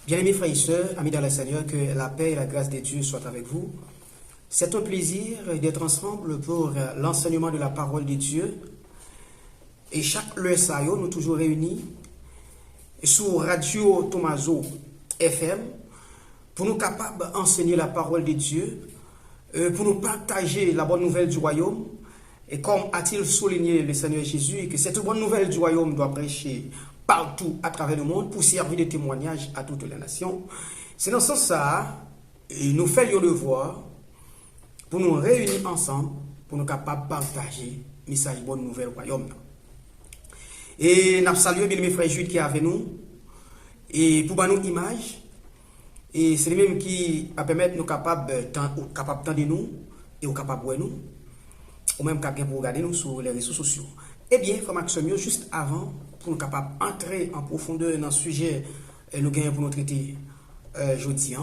Bien-aimés frères et sœurs, amis dans le Seigneur, que la paix et la grâce de Dieu soient avec vous. C'est un plaisir d'être ensemble pour l'enseignement de la parole de Dieu. Et chaque lundi, nous toujours réunis sur Radio Tomaso FM pour nous capables d'enseigner la parole de Dieu, pour nous partager la bonne nouvelle du royaume. Et comme a-t-il souligné le Seigneur Jésus, que cette bonne nouvelle du royaume doit prêcher partout à travers le monde pour servir de témoignage à toutes les nations. C'est dans ce sens-là, nous faisons le devoir pour nous réunir ensemble, pour nous capables de partager le message de bonne nouvelle du royaume. Et nous saluons bien mes frères juifs qui sont avec nous, et pour nous image, et c'est lui-même qui va permettre nous capables de nous et capables de nous, ou même quelqu'un pour regarder nous sur les réseaux sociaux. Eh bien, frère Maxime, juste avant, pour nous capables d'entrer en profondeur dans le sujet nous gagnons pour nous traiter aujourd'hui,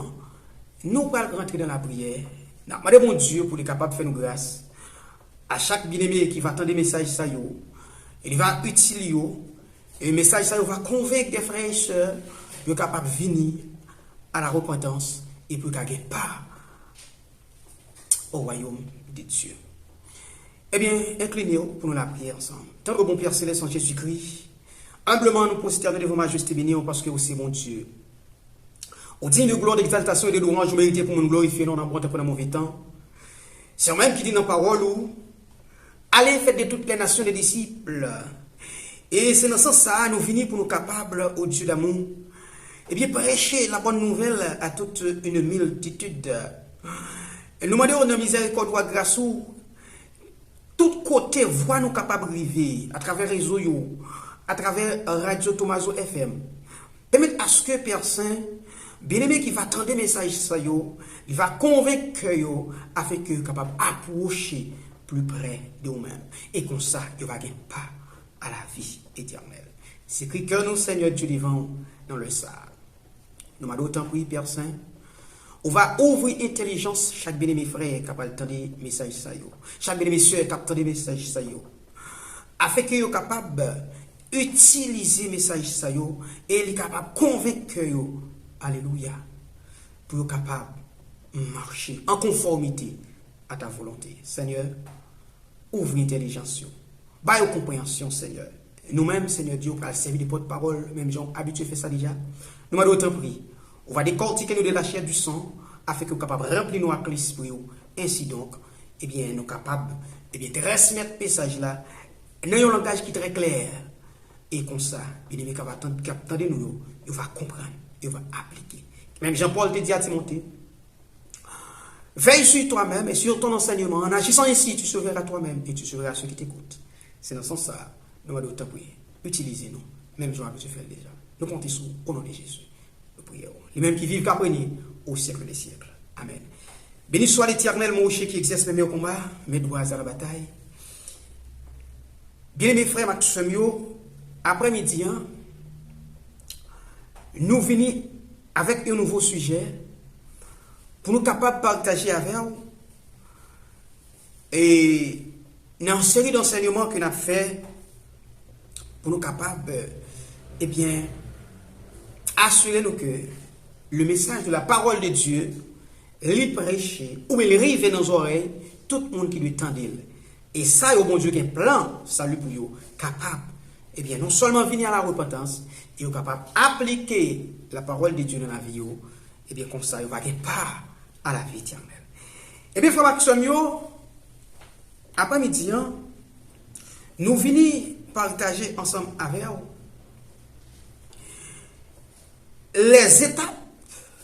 nous allons rentrer dans la prière. Nous demandons bon Dieu pour être capable de faire nous grâce. À chaque bien-aimé qui va attendre des messages, il va utiliser et le message ça va convaincre des frères et sœurs de capables de venir à la repentance et pour gagner part au royaume de Dieu. Eh bien, inclinez-vous pour nous la prière ensemble. Tant que bon Père Céleste en Jésus-Christ, humblement nous prosternons devant majesté bénie parce que vous c'est mon Dieu. Au digne de gloire, d'exaltation et de louange, vous méritez pour nous glorifier dans bon temps pour un mauvais temps. C'est même qui dit dans la parole où allez faire de toutes les nations des disciples. Et c'est dans ce sens-là, nous venons pour nous capables, au Dieu d'amour, et bien prêcher la bonne nouvelle à toute une multitude. Et nous demandons dans miséricorde ou grâce où tout côté voix nous capables de arriver à travers les réseaux, à travers Radio Tomaso FM. Permettre à ce que Père Saint, bien-aimé qui va attendre des messages, il va convaincre afin que capable d'approcher plus près de nous-mêmes. Et comme ça, il va gagner pas à la vie éternelle. C'est écrit que nous, Seigneur Dieu divin, dans le sable. Nous m'avons autant pris, Père Saint. On va ouvrir intelligence chaque bien-aimé frère capable d'entendre des messages. Chaque bien-aimé soeur capable d'entendre des messages. Afin que vous capable d'utiliser les messages et les capable de convaincre. Alléluia. Pour être capable de marcher en conformité à ta volonté. Seigneur, ouvre l'intelligence. Baille aux compréhension, Seigneur. Nous-mêmes, Seigneur Dieu, pour servir de porte-parole, même gens habitués à faire ça déjà. Nous m'avons autant pris. On va décortiquer nous de la chair du sang afin que nous soyons capables de remplir nos avec l'esprit. Ainsi donc, eh bien, nous sommes capables de transmettre ce message-là dans un langage qui est très clair. Et comme ça, bien aimé, attendre nous, il va comprendre, il va appliquer. Même Jean-Paul te dit à Timothée, veille sur toi-même et sur ton enseignement. En agissant ainsi, tu sauveras toi-même et tu sauveras ceux qui t'écoutent. C'est dans ce sens-là, nous allons d'autant prier. Utilisez-nous, même Jean a fait déjà. Nous comptons sur au nom de Jésus. Nous prions. Les mêmes qui vivent qu'après au siècle des siècles. Amen. Béni soit l'Éternel, mon rocher qui exerce mes meilleurs combats, mes doigts à la bataille. Bien mes frères Maxime, après-midi, nous venons avec un nouveau sujet pour nous capables de partager avec vous. Et dans une série d'enseignements que nous avons fait pour nous capables, eh bien, assurer nous que le message de la parole de Dieu, il prêcher, ou il arrive dans nos oreilles, tout le monde qui lui tend d'elle. Et ça, au bon Dieu, qui a un plan, salut pour vous, capable, eh bien, non seulement venir à la repentance, et capable d'appliquer la parole de Dieu dans la vie, eh bien, comme ça, il va gagner part à la vie éternelle. Eh bien, frère Maxime, après-midi, nous venons partager ensemble avec vous les étapes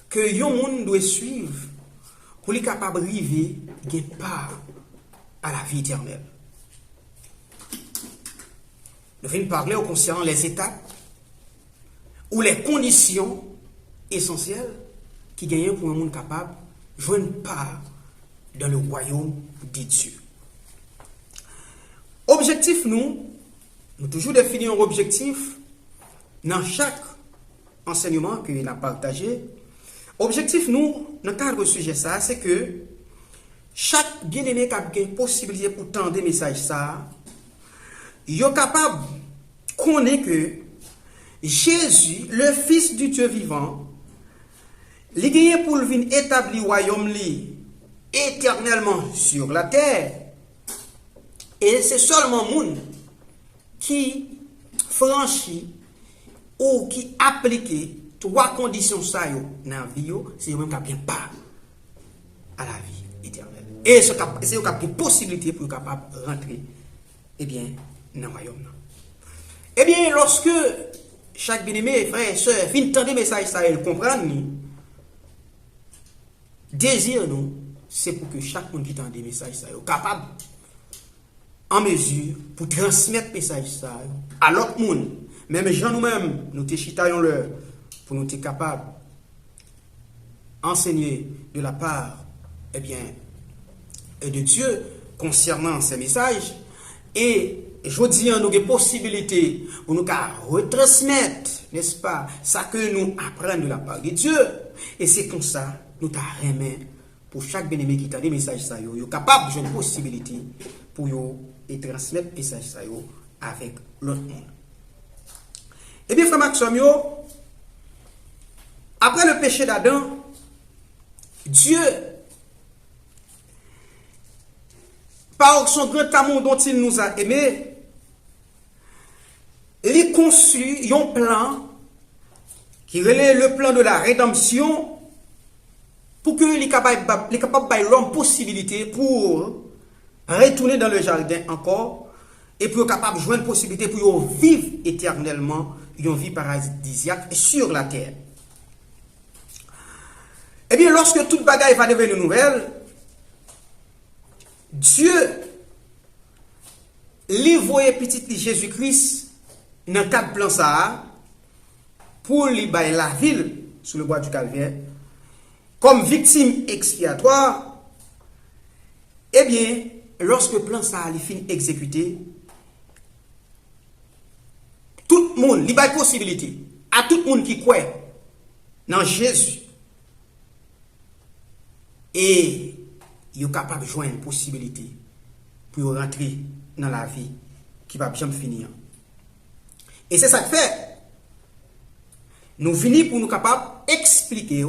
que yon monde doit suivre pour être capable d'arriver gagner part à la vie éternelle. Nous venons parler concernant les étapes ou les conditions essentielles qui gagnent pour un monde capable de joindre part dans le royaume de Dieu. Objectif, nous toujours définir un objectif dans chaque enseignement que nous avons partagé. Objectif, nous, dans le cadre du sujet, ça, c'est que chaque bien-aimé qui a une possibilité pour tendre des messages, ça, il est capable de connaître que Jésus, le Fils du Dieu vivant, li gagné pour venir établir royaume li éternellement sur la terre. Et c'est seulement moun qui franchit ou qui applique trois conditions ça yo dans la vie, c'est eux même qui bien pas à la vie éternelle. Et c'est eux qui ont possibilité pour capable rentrer dans le royaume. Eh bien, lorsque chaque bien-aimé, frère et soeur, fin entendre le message ça et comprendre, désir nous, c'est pour que chaque monde qui entend des messages ça est capable en mesure pour transmettre le message ça à l'autre monde. Même gens nous-mêmes, nous te chitaillons leur pour nous être capables d'enseigner de la part de Dieu concernant ces messages. Et je dis nous des possibilités pour nous retransmettre, n'est-ce pas, ça que nous apprenons de la part de Dieu. Et c'est comme ça, nous t'arrêtons pour chaque bien-aimé qui t'a des messages ça yo, yo capable de une possibilité pour yo et transmettre le message ça yo avec l'autre monde. Eh bien, frère Maxime, après le péché d'Adam, Dieu, par son grand amour dont il nous a aimés, il conçut un plan qui relève le plan de la rédemption pour qu'il soit capable de l'homme possibilité pour retourner dans le jardin encore et pour capable de jouer une possibilité pour vivre éternellement une vie paradisiaque sur la terre. Eh bien, lorsque toute bagaille va devenir nouvelle, Dieu lui voyait petit Jésus-Christ dans quatre plans ça pour lui bailler la ville sur le bois du Calvaire comme victime expiatoire. Eh bien, lorsque le plan ça a fini exécuté, tout le monde, il y a possibilité à tout le monde qui croit dans Jésus et il est capable de joindre une possibilité pour rentrer dans la vie qui va bien finir. Et c'est ça que fait. Nous venons pour nous capables d'expliquer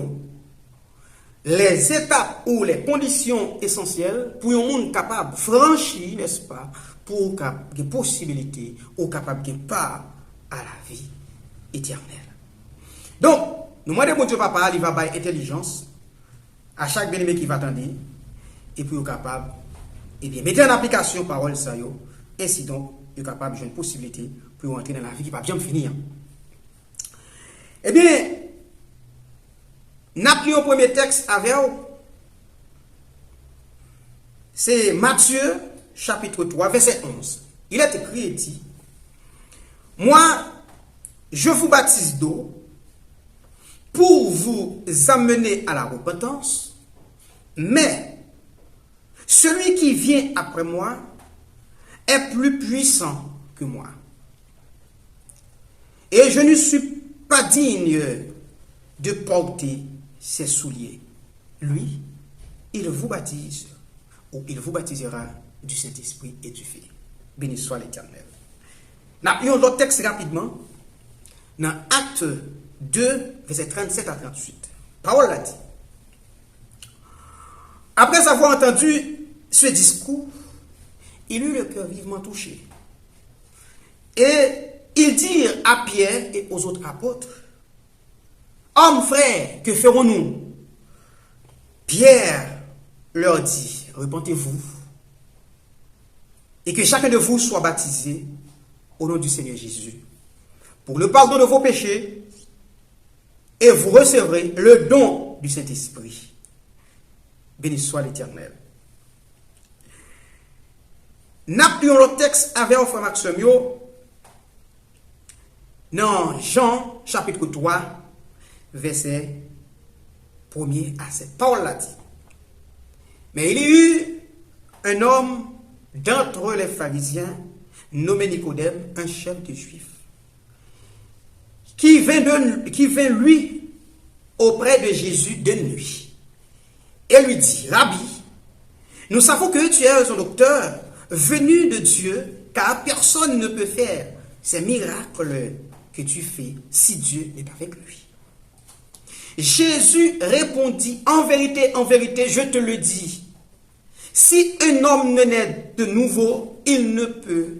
les étapes ou les conditions essentielles pour un monde capable de franchir, n'est-ce pas, pour qu'il y ait possibilité ou capable de part à la vie éternelle. Donc, nous demandons à Dieu Papa, il va donner intelligence à chaque bien-aimé qui va attendre et puis il est capable de mettre en application parole ça yo, ainsi donc il est capable de jouer une possibilité pour entrer dans la vie qui va bien finir. Eh bien, nous avons pris un premier texte avec vous. C'est Matthieu chapitre 3 verset 11. Il est écrit et dit: moi, je vous baptise d'eau pour vous amener à la repentance, mais celui qui vient après moi est plus puissant que moi. Et je ne suis pas digne de porter ses souliers. Lui, il vous baptise, ou il vous baptisera du Saint-Esprit et du feu. Béni soit l'Éternel. Nous avons l'autre texte rapidement. Dans Acte 2, verset 37 à 38. Paul l'a dit. Après avoir entendu ce discours, il eut le cœur vivement touché. Et il dit à Pierre et aux autres apôtres: hommes, frères, que ferons-nous? Pierre leur dit: repentez-vous et que chacun de vous soit baptisé au nom du Seigneur Jésus pour le pardon de vos péchés, et vous recevrez le don du Saint-Esprit. Béni soit l'Éternel. N'appuyons le texte avec un frère Maxime dans Jean chapitre 3 verset 1er à 7. Paul l'a dit. Mais il y eut un homme d'entre les pharisiens nommé Nicodème, un chef des Juifs, qui vint lui auprès de Jésus de nuit et lui dit: Rabbi, nous savons que tu es un docteur venu de Dieu, car personne ne peut faire ces miracles que tu fais si Dieu n'est pas avec lui. Jésus répondit, en vérité, je te le dis, si un homme ne naît de nouveau, il ne peut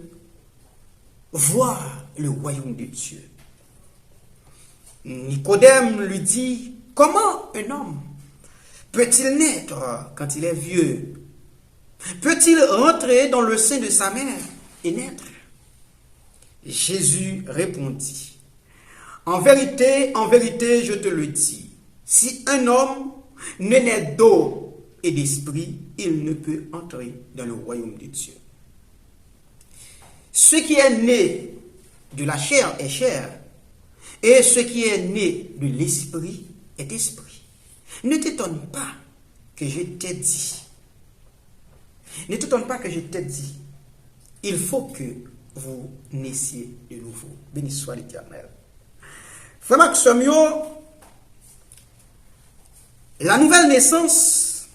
voir le royaume de Dieu. Nicodème lui dit, comment un homme peut-il naître quand il est vieux? Peut-il rentrer dans le sein de sa mère et naître? Jésus répondit, en vérité, je te le dis, si un homme ne naît d'eau et d'esprit, il ne peut entrer dans le royaume de Dieu. Ce qui est né de la chair est chair, et ce qui est né de l'esprit est esprit. Ne t'étonne pas que je t'ai dit. Ne t'étonne pas que je t'ai dit. Il faut que vous naissiez de nouveau. Béni soit l'Éternel. Frère Maximio, la nouvelle naissance,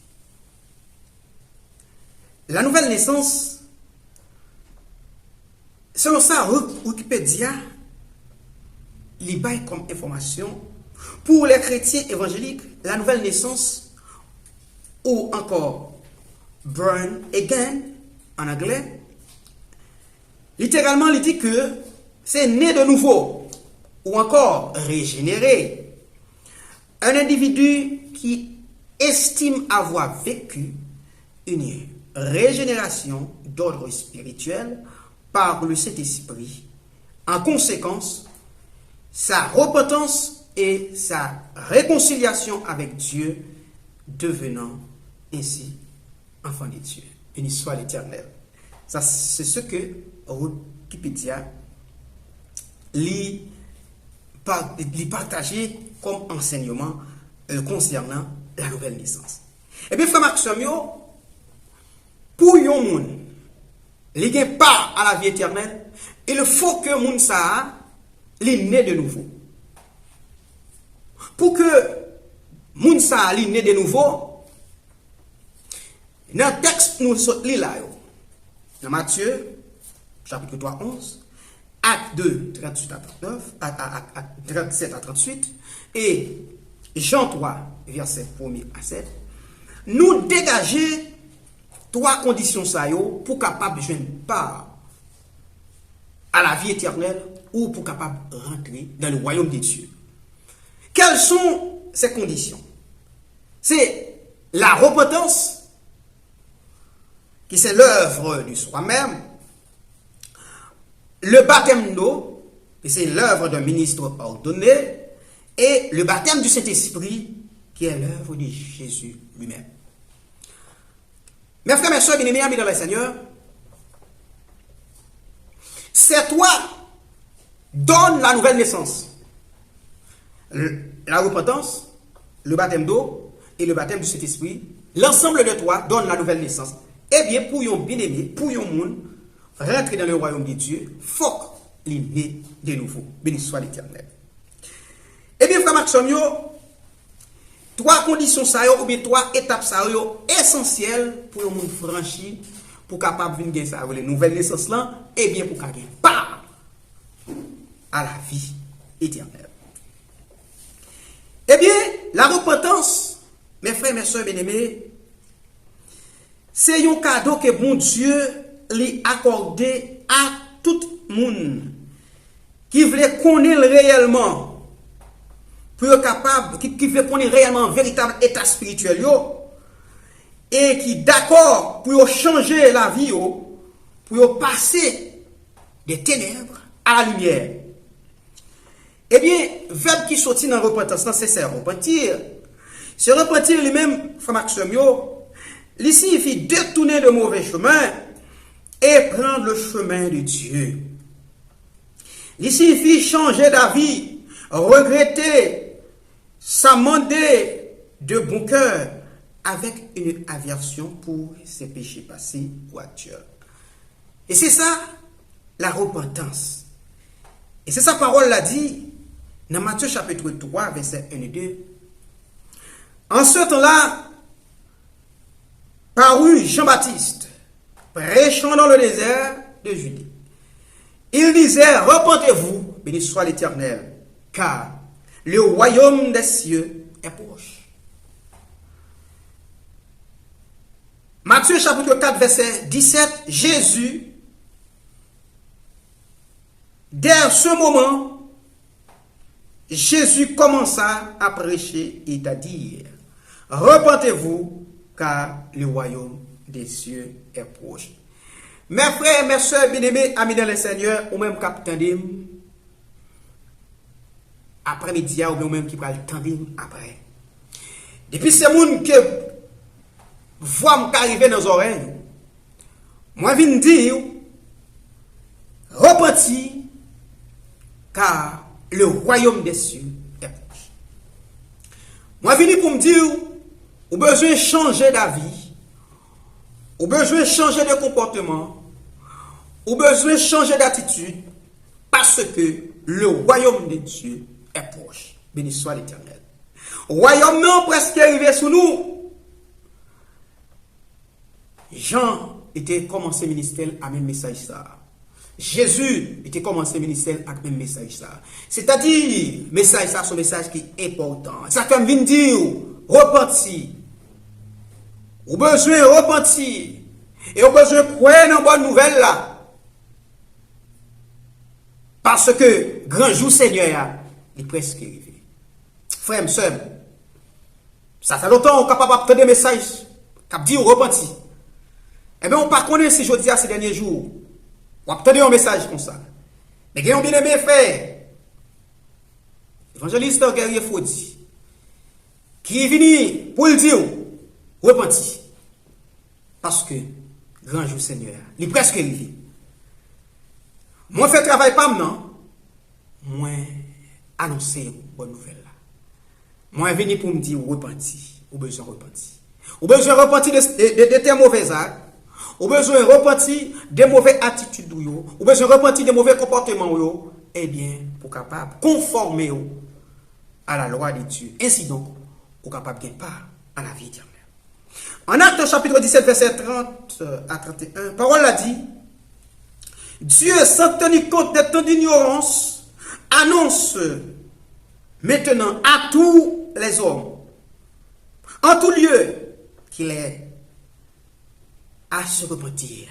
selon ça, Wikipédia, il baille comme information pour les chrétiens évangéliques, la nouvelle naissance, ou encore born again en anglais, littéralement, il dit que c'est né de nouveau ou encore régénéré. Un individu qui estime avoir vécu une régénération d'ordre spirituel par le Saint-Esprit. En conséquence, sa repentance et sa réconciliation avec Dieu, devenant ainsi enfant de Dieu. Béni soit l'Éternel. Ça, c'est ce que Wikipédia lit partager comme enseignement concernant la nouvelle naissance. Eh bien, frère Maximio, pour yon moun, li gen pas à la vie éternelle, il faut que moun sa li né de nouveau. Pour que moun sa li né de nouveau, dans le texte nous li là yo, dans Matthieu chapitre 3 11, Acte 2 38 à 39, à 37 à 38 et Jean 3 verset 1er à 7, nous dégager trois conditions ça yo pour capable de joindre part à la vie éternelle ou pour capable de rentrer dans le royaume de Dieu. Quelles sont ces conditions? C'est la repentance, qui c'est l'œuvre du soi-même, le baptême d'eau, qui c'est l'œuvre d'un ministre ordonné, et le baptême du Saint-Esprit, qui est l'œuvre de Jésus lui-même. Mes frères, mes soeurs, bien-aimés, amis dans le Seigneur, ces trois donnent la nouvelle naissance. La repentance, le baptême d'eau et le baptême du Saint-Esprit, l'ensemble de trois donnent la nouvelle naissance. Eh bien, pour yon bien-aimé, pour yon moun, rentrer dans le royaume de Dieu, faut qu'il naît de nouveau. Béni soit l'Éternel. Eh bien, frère Maximio, trois conditions ça ou bien trois étapes ça essentielles pour yon moun franchi pour capable venir ça les nouvelles naissances là, eh bien pour gagner part à la vie éternelle. Eh bien, la repentance, mes frères, mes soeurs bien-aimés, c'est un cadeau que bon Dieu lui accordé à tout le monde qui veut connaître réellement, pour être capable, qui veut connaître réellement un véritable état spirituel, et qui d'accord pour changer la vie, pour passer des ténèbres à la lumière. Eh bien, verbe qui sortit dans la repentance, c'est se repentir. Se repentir lui-même, frère Maximio, il signifie détourner de mauvais chemin et prendre le chemin de Dieu. Il signifie changer d'avis, regretter, s'amender de bon cœur avec une aversion pour ses péchés passés ou actuels. Et c'est ça, la repentance. Et c'est sa parole l'a dit dans Matthieu chapitre 3, verset 1 et 2. En ce temps-là, parut Jean-Baptiste, prêchant dans le désert de Judée. Il disait, repentez-vous, béni soit l'Éternel, car le royaume des cieux est proche. Matthieu chapitre 4, verset 17, Jésus, dès ce moment, Jésus commença à prêcher et à dire, repentez-vous, car le royaume des cieux est proche. Mes frères et mes soeurs bien-aimés, amis dans le Seigneur, ou même capitaine, après-midi, ou même qui prend le temps après. Depuis ce monde que voix m'arriver dans les oreilles, moi je viens dire, repentis, car le royaume des cieux est proche. Moi je viens pour me dire, ou besoin de changer d'avis, ou besoin de changer de comportement, ou besoin de changer d'attitude, parce que le royaume de Dieu est proche. Béni soit l'Éternel. Royaume non presque arrivé sous nous. Jean était commencé ministère à même message ça. Jésus était commencé ministère avec même message ça. C'est-à-dire, message ça, c'est un message qui est important. Ça comme vient dire, repentir. Ou besoin de repentir. Et ou besoin de croire dans bonne nouvelle là. Parce que grand jour Seigneur est presque arrivé. Frère, soeur, ça fait longtemps qu'on est capable d'obtenir des messages qui dit repentir. Eh bien, on ne connaît pas si je dis à ces derniers jours. On obtenir un message comme ça. Mais il y a un bien-aimé frère, évangéliste Guerrier Fodi, qui est venu pour le dire repentir. Parce que grand jour Seigneur, il est presque arrivé. Moi, je fais travail pas maintenant. Moi, annoncer une bonne nouvelle là. Moi, je venu pour me dire repentir. Ou besoin de repentir. Ou besoin de repentir de tes mauvais actes. Ou besoin de repentir des mauvaises attitudes. Ou besoin de repentir des mauvais comportements. Eh bien, pour capable conformer à la loi de Dieu. Ainsi donc, pour capable de gagner part à la vie éternelle. En Actes chapitre 17, verset 30 à 31, parole a dit, Dieu, sans tenir compte des temps d'ignorance, annonce maintenant à tous les hommes, en tout lieu, qu'il est à se repentir.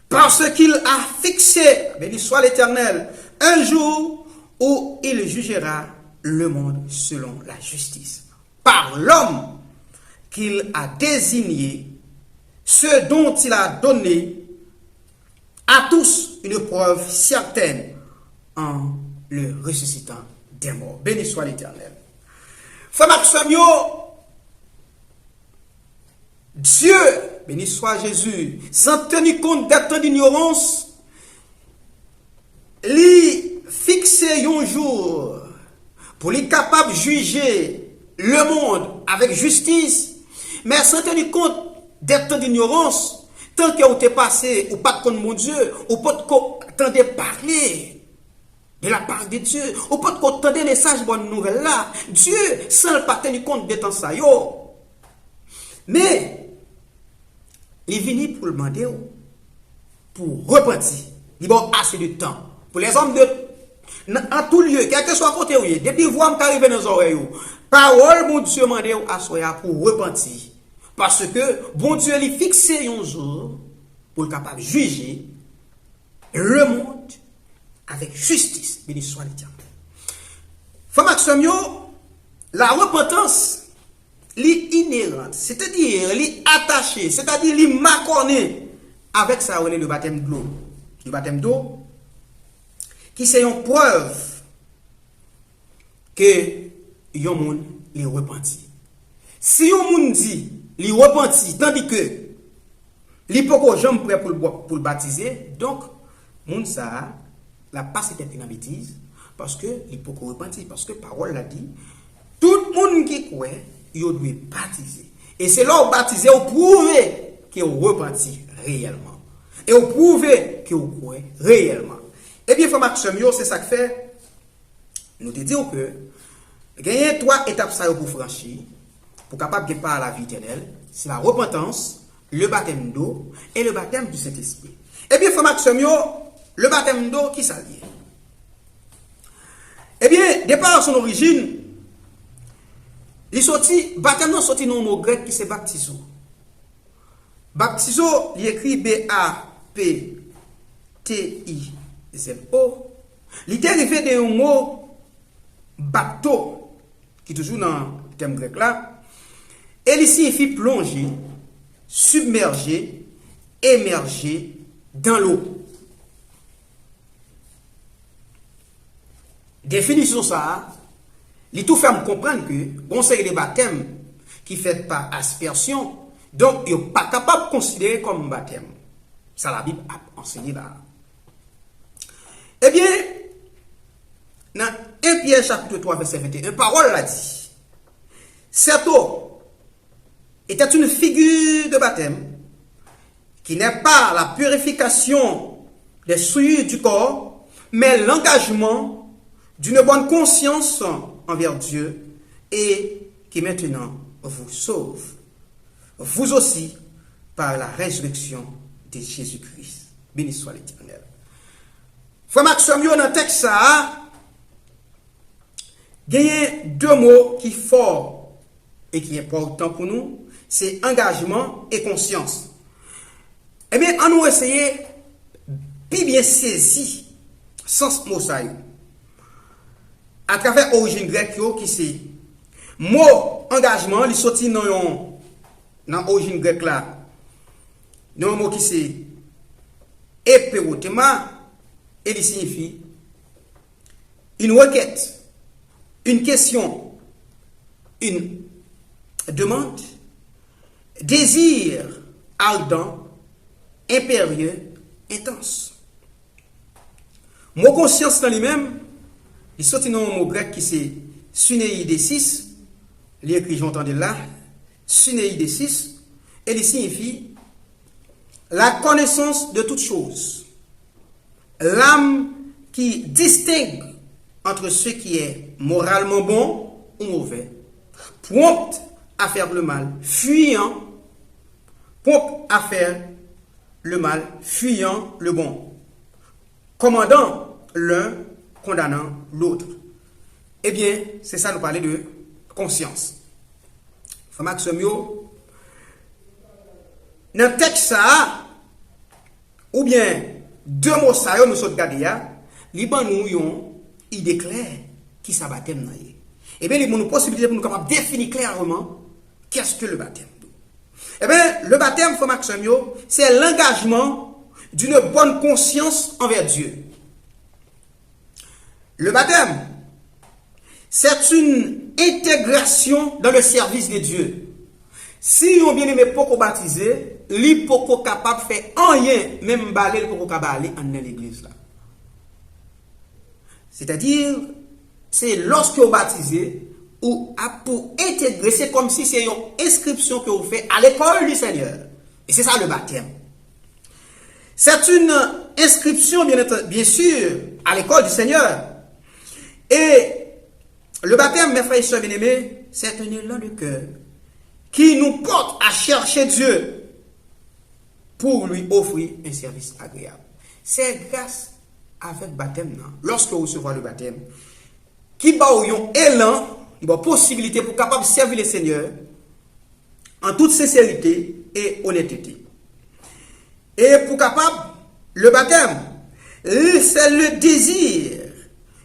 Parce qu'il a fixé, béni soit l'Éternel, un jour où il jugera le monde selon la justice. Par l'homme qu'il a désigné, ce dont il a donné à tous une preuve certaine en le ressuscitant des morts. Béni soit l'Éternel. Frère Maximio, Dieu, béni soit Jésus, sans tenir compte des temps d'ignorance, lui fixer un jour pour lui capable de juger le monde avec justice, mais sans tenir compte des temps d'ignorance, tant que vous êtes passé, ou pas de mon Dieu, ou pas de parler de la part de Dieu, ou pas de entendre message bonne nouvelle là, Dieu, sans pas tenir compte des temps ça yo. Mais, il est venu pour le demander, pour repentir. Il a assez de temps. Pour les hommes en tout lieu, quel que soit côté où il est, depuis voir m'arriver dans les oreilles, parole, mon Dieu, demandé à soya pour repentir. Parce que, bon Dieu, il fixé un jour pour être capable de juger le monde avec justice. Béni soit l'Éternel. Frère Maximio, la repentance, est inhérente, c'est-à-dire, elle est attachée, c'est-à-dire, elle est macornée avec ça, le baptême de l'eau. Le baptême d'eau, qui c'est une preuve que yon monde est repenti. Si yon monde dit, il repenti, tandis que il peut pas jamais prêt pour le baptiser, donc monde ça la passe tête dans bêtise parce que il peut pas repentir parce que parole l'a dit, tout le monde qui croit, il doit baptiser. Et c'est là où baptiser ou prouver que vous repenti réellement. Et vous prouver que vous croyez réellement. Eh bien, frère Maximio, c'est ça que fait. Nous te disons que gagner 3 étapes ça pour franchir, pour capable de par la vie éternelle, c'est la repentance, le baptême d'eau et le baptême du Saint-Esprit. Eh bien, frère Maximio, le baptême d'eau, qui ça lié? Eh bien, départ son origine, Il sorti, baptême non sorti dans un mot grec qui c'est baptizo. Baptizo, il écrit B-A-P-T-I-Z-O. Il est dérivé d'un mot bapto, qui est toujours dans le terme grec là. Et il signifie plonger, submerger, émerger dans l'eau. Définition ça, il tout fait me comprendre que bon c'est les baptêmes qui fait par aspersion, donc il n'est pas capable de considérer comme baptême. Ça la Bible a enseigné là. Eh bien, dans 1 Pierre chapitre 3 verset 21, parole l'a dit. Cette eau était une figure de baptême qui n'est pas la purification des souillures du corps, mais l'engagement d'une bonne conscience envers Dieu et qui maintenant vous sauve, vous aussi, par la résurrection de Jésus-Christ. Béni soit l'Éternel. Frère Maxime, dans le texte, il y a deux mots qui sont forts et qui sont importants pour nous, c'est engagement et conscience. Eh bien, on nous essayer de bien saisir sens mot ça à travers l'origine grecque qui c'est mot engagement, il sorti dans l'origine grecque là. Dans un mot qui c'est éperotema et il signifie une requête, une question, une demande, désir ardent, impérieux, intense. Mot conscience dans lui-même, il sorti dans un mot grec qui c'est suneidesis, il écrit j'entendais là, suneidesis, et il signifie la connaissance de toute chose. L'âme qui distingue entre ce qui est moralement bon ou mauvais, prompte à faire le mal, fuyant, prompte à faire le mal, fuyant le bon, commandant l'un, condamnant l'autre. Eh bien, c'est ça nous parler de conscience. Frère Maximio, dans le texte ça, ou bien deux mots ça, nous sommes regardés, Liban nous yon idée claire qui ça baptême. Eh bien, il y a une possibilité pour nous capables de définir clairement qu'est-ce que le baptême. Eh bien, le baptême, Frère Maximio, c'est l'engagement d'une bonne conscience envers Dieu. Le baptême, c'est une intégration dans le service de Dieu. Si on bien aimé pour baptiser, li pour capable faire rien, même balai pour capable en l'église là. C'est-à-dire, c'est lorsque vous baptisez ou pour intégrer, c'est comme si c'est une inscription que vous faites à l'école du Seigneur. Et c'est ça le baptême. C'est une inscription, bien sûr, à l'école du Seigneur. Et le baptême, mes frères et sœurs bien-aimés, c'est un élan de cœur qui nous porte à chercher Dieu pour lui offrir un service agréable. C'est grâce avec le baptême, lorsque vous recevez le baptême, qui va un élan, il y a possibilité pour capable de servir le Seigneur en toute sincérité et honnêteté. Et pour capable, le baptême, c'est le désir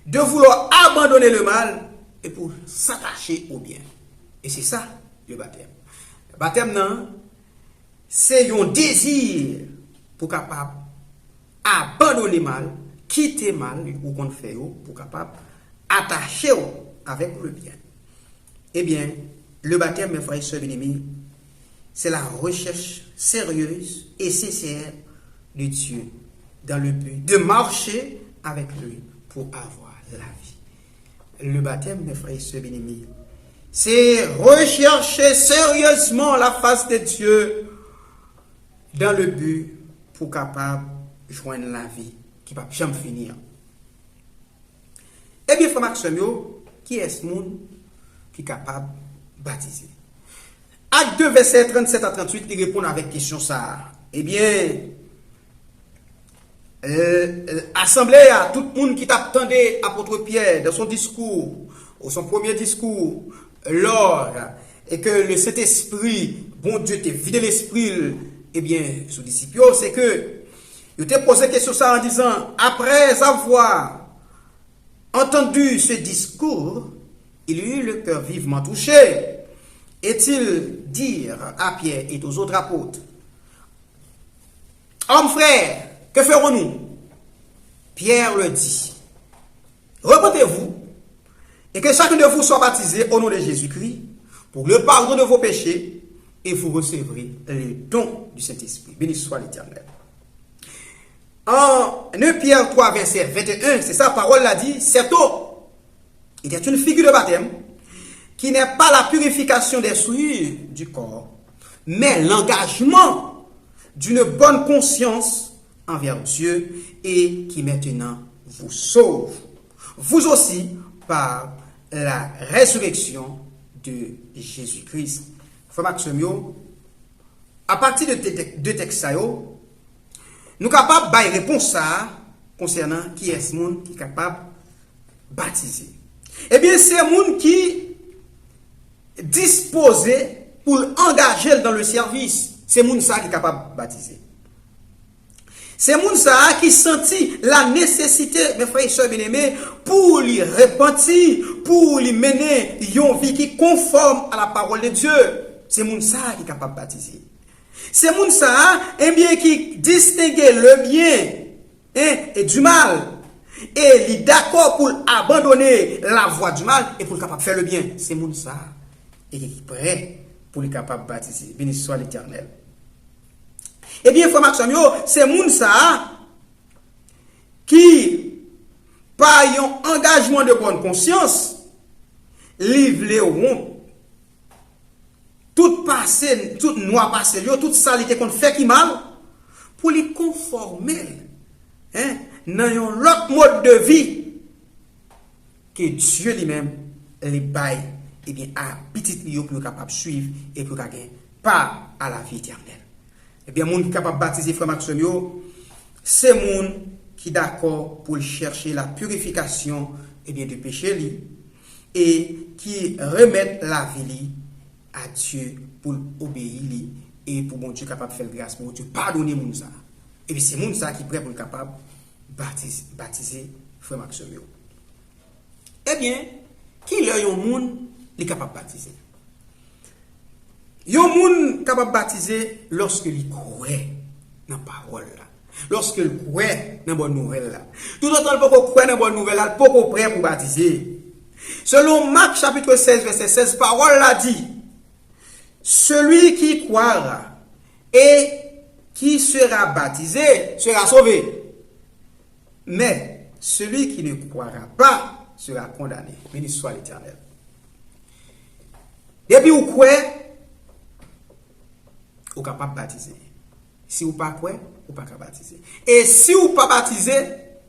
de vouloir abandonner le mal et pour s'attacher au bien. Et c'est ça, le baptême. Le baptême, non, c'est un désir pour capable abandonner le mal, quitter le mal, ou qu'on fait, pour capable attacher avec le bien. Eh bien, le baptême, mes frères et sœurs bien-aimés, c'est la recherche sérieuse et sincère de Dieu dans le but de marcher avec lui pour avoir la vie. Le baptême, mes frères et sœurs bien-aimés, c'est rechercher sérieusement la face de Dieu dans le but pour capable de joindre la vie qui ne va jamais finir. Eh bien, frère Maxime, qui est ce monde qui est capable de baptiser? Acte 2, verset 37 à 38, il répond avec question ça. Eh bien, assemblée à tout le monde qui t'attendait, apôtre Pierre, dans son discours, ou son premier discours, lors et que le Saint-Esprit, bon Dieu, t'a vidé l'esprit, eh bien, sous disciples, c'est que il t'a posé question ça en disant, après avoir entendu ce discours, il eut le cœur vivement touché. Et-il dire à Pierre et aux autres apôtres, hommes frères, que ferons-nous? Pierre le dit, repentez-vous et que chacun de vous soit baptisé au nom de Jésus-Christ pour le pardon de vos péchés et vous recevrez les dons du Saint-Esprit. Béni soit l'Éternel. En 1 Pierre 3, verset 21, c'est ça, la parole l'a dit, cette eau était une figure de baptême qui n'est pas la purification des souillures du corps, mais l'engagement d'une bonne conscience envers Dieu et qui maintenant vous sauve. Vous aussi, par la résurrection de Jésus-Christ. Frère Maximio, à partir de deux textes, nous sommes capables de réponse concernant qui est ce monde qui est capable de baptiser. Eh bien, c'est un monde qui est disposé pour engager dans le service. C'est monde ça qui est capable de baptiser. C'est moun ça qui sentit la nécessité, mes frères et sœurs bien-aimés, pour lui repentir, pour lui mener une vie qui conforme à la parole de Dieu. C'est moun ça qui est capable de baptiser. C'est moun ça, eh bien, qui distingue le bien et du mal. Et il est d'accord pour abandonner la voie du mal et pour capable de faire le bien. C'est moun ça. Et il est prêt pour être capable de baptiser. Béni soit l'Éternel. Eh bien, frère Maximio, c'est moun ça qui, par un engagement de bonne conscience, livre tout passé, tout noir passé, toute saleté qu'on fait qui mal, pour les conformer dans un autre mode de vie que Dieu lui-même les baille, et bien, à petit lieu pour capable de suivre et pour gagner pas à la vie éternelle. Eh bien, moun qui est capable de baptiser frère Maximio, c'est moun qui est d'accord pour chercher la purification du péché li, et qui remet la vie à Dieu pour obéir li, et pour bon Dieu capable de faire grâce pour Dieu pardonner moun ça. Et puis c'est moun ça qui est prêt pour être capable de baptiser frère Maximio. Eh bien, qui est un moun qui est capable de baptiser? Yon moun capable de baptiser lorsque il croit dans la parole là. Lorsque il croit dans la bonne nouvelle là. Tout autant il peut croire dans la bonne nouvelle là, il peut prêt pour baptiser. Selon Marc chapitre 16 verset 16, parole là dit, celui qui croira et qui sera baptisé sera sauvé. Mais celui qui ne croira pas sera condamné. Béni soit l'Éternel. Depuis vous croyez, vous êtes capable de baptiser. Si vous ne croyez pas, vous ne pouvez pas baptiser. Et si vous ne pas baptiser,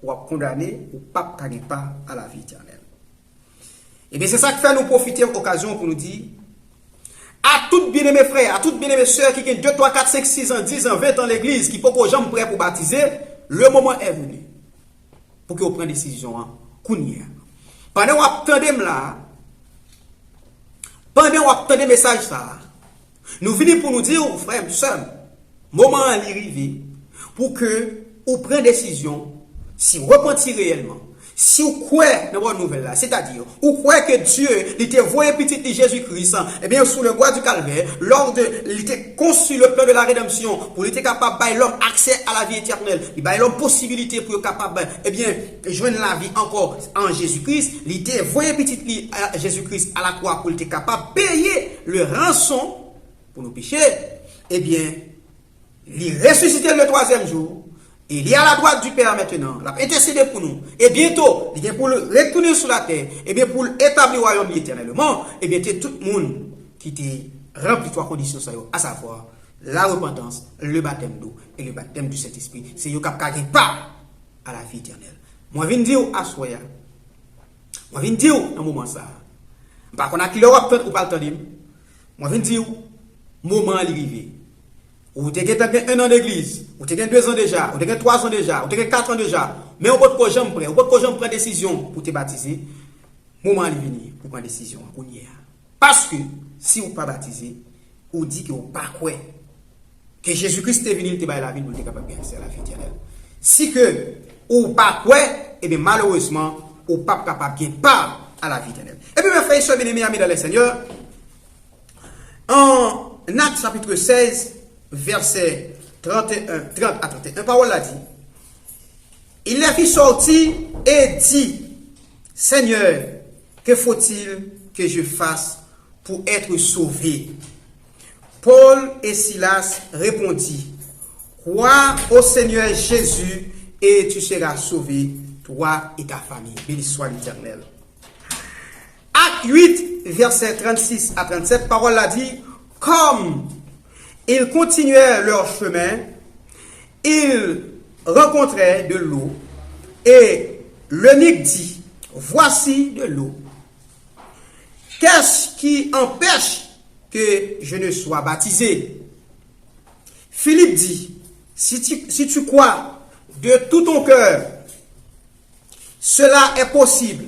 vous êtes condamné, vous ne pouvez pas à la vie éternelle. Et bien c'est ça qui fait nous profiter de l'occasion pour nous dire, à toutes bien-aimés frères, à toutes bien-aimés sœurs qui ont 2, 3, 4, 5, 6 ans, 10 ans, 20 ans l'église, qui ne sont pas jamais prêts pour baptiser, le moment est venu pour que vous preniez une décision. Pendant que vous attendez là, pendant que vous attendez le message ça, nous venons pour nous dire, frères et sœurs, moment est arrivé pour que vous preniez une décision, si vous repentez réellement, si vous croyez dans votre nouvelle là, c'est-à-dire, vous croyez que Dieu, il était voyé petit de Jésus-Christ, et bien sous le bois du calvaire, il était conçu le plan de la rédemption, pour être capable de l'homme accès à la vie éternelle, il a l'homme possibilité pour être capable, eh bien, joindre la vie encore en Jésus-Christ, il était voyé petit de Jésus-Christ à la croix, pour être capable de payer le rançon pour nos péchés, eh bien, il ressuscité le 3e jour, et il est à la droite du Père maintenant, il a intercédé pour nous, et bientôt, il est pour le retourner sur la terre, et bien pour établir le royaume éternellement, et bien tout le monde qui te remplit trois conditions, à savoir la repentance, le baptême d'eau et le baptême du Saint-Esprit, c'est eux qui ne pas à la vie éternelle. Moi, je viens dire à Soya, moi, je viens dire dans ce moment ça, par contre, qui l'aura peut-être ou pas le temps, moi, je viens dire, moment arrivé. Ou tu as 1 an d'église, ou tu as 2 ans déjà, ou tu as 3 ans déjà, ou tu as 4 ans déjà, mais on peut pas jamais prendre, on peut pas jamais prendre décision pour te baptiser. Moment est venu pour prendre décision. Parce que si vous pas baptisé, vous dit que vous pas quoi que Jésus-Christ est venu te bailler la vie pour être capable de gagner la vie éternelle. Si que ou pas quoi, et bien malheureusement, ou pas capable de pas à la vie éternelle. Et puis mes frères et sœurs bien-aimés, amis dans le Seigneur, en Actes chapitre 16, verset 30 à 31, parole a dit, il les fit sortir et dit, Seigneur, que faut-il que je fasse pour être sauvé? Paul et Silas répondirent, crois au Seigneur Jésus et tu seras sauvé, toi et ta famille. Béni soit l'Éternel. Acte 8, verset 36 à 37, parole a dit, comme ils continuèrent leur chemin, ils rencontraient de l'eau et l'eunuque dit, voici de l'eau. Qu'est-ce qui empêche que je ne sois baptisé? Philippe dit, si tu crois de tout ton cœur, cela est possible.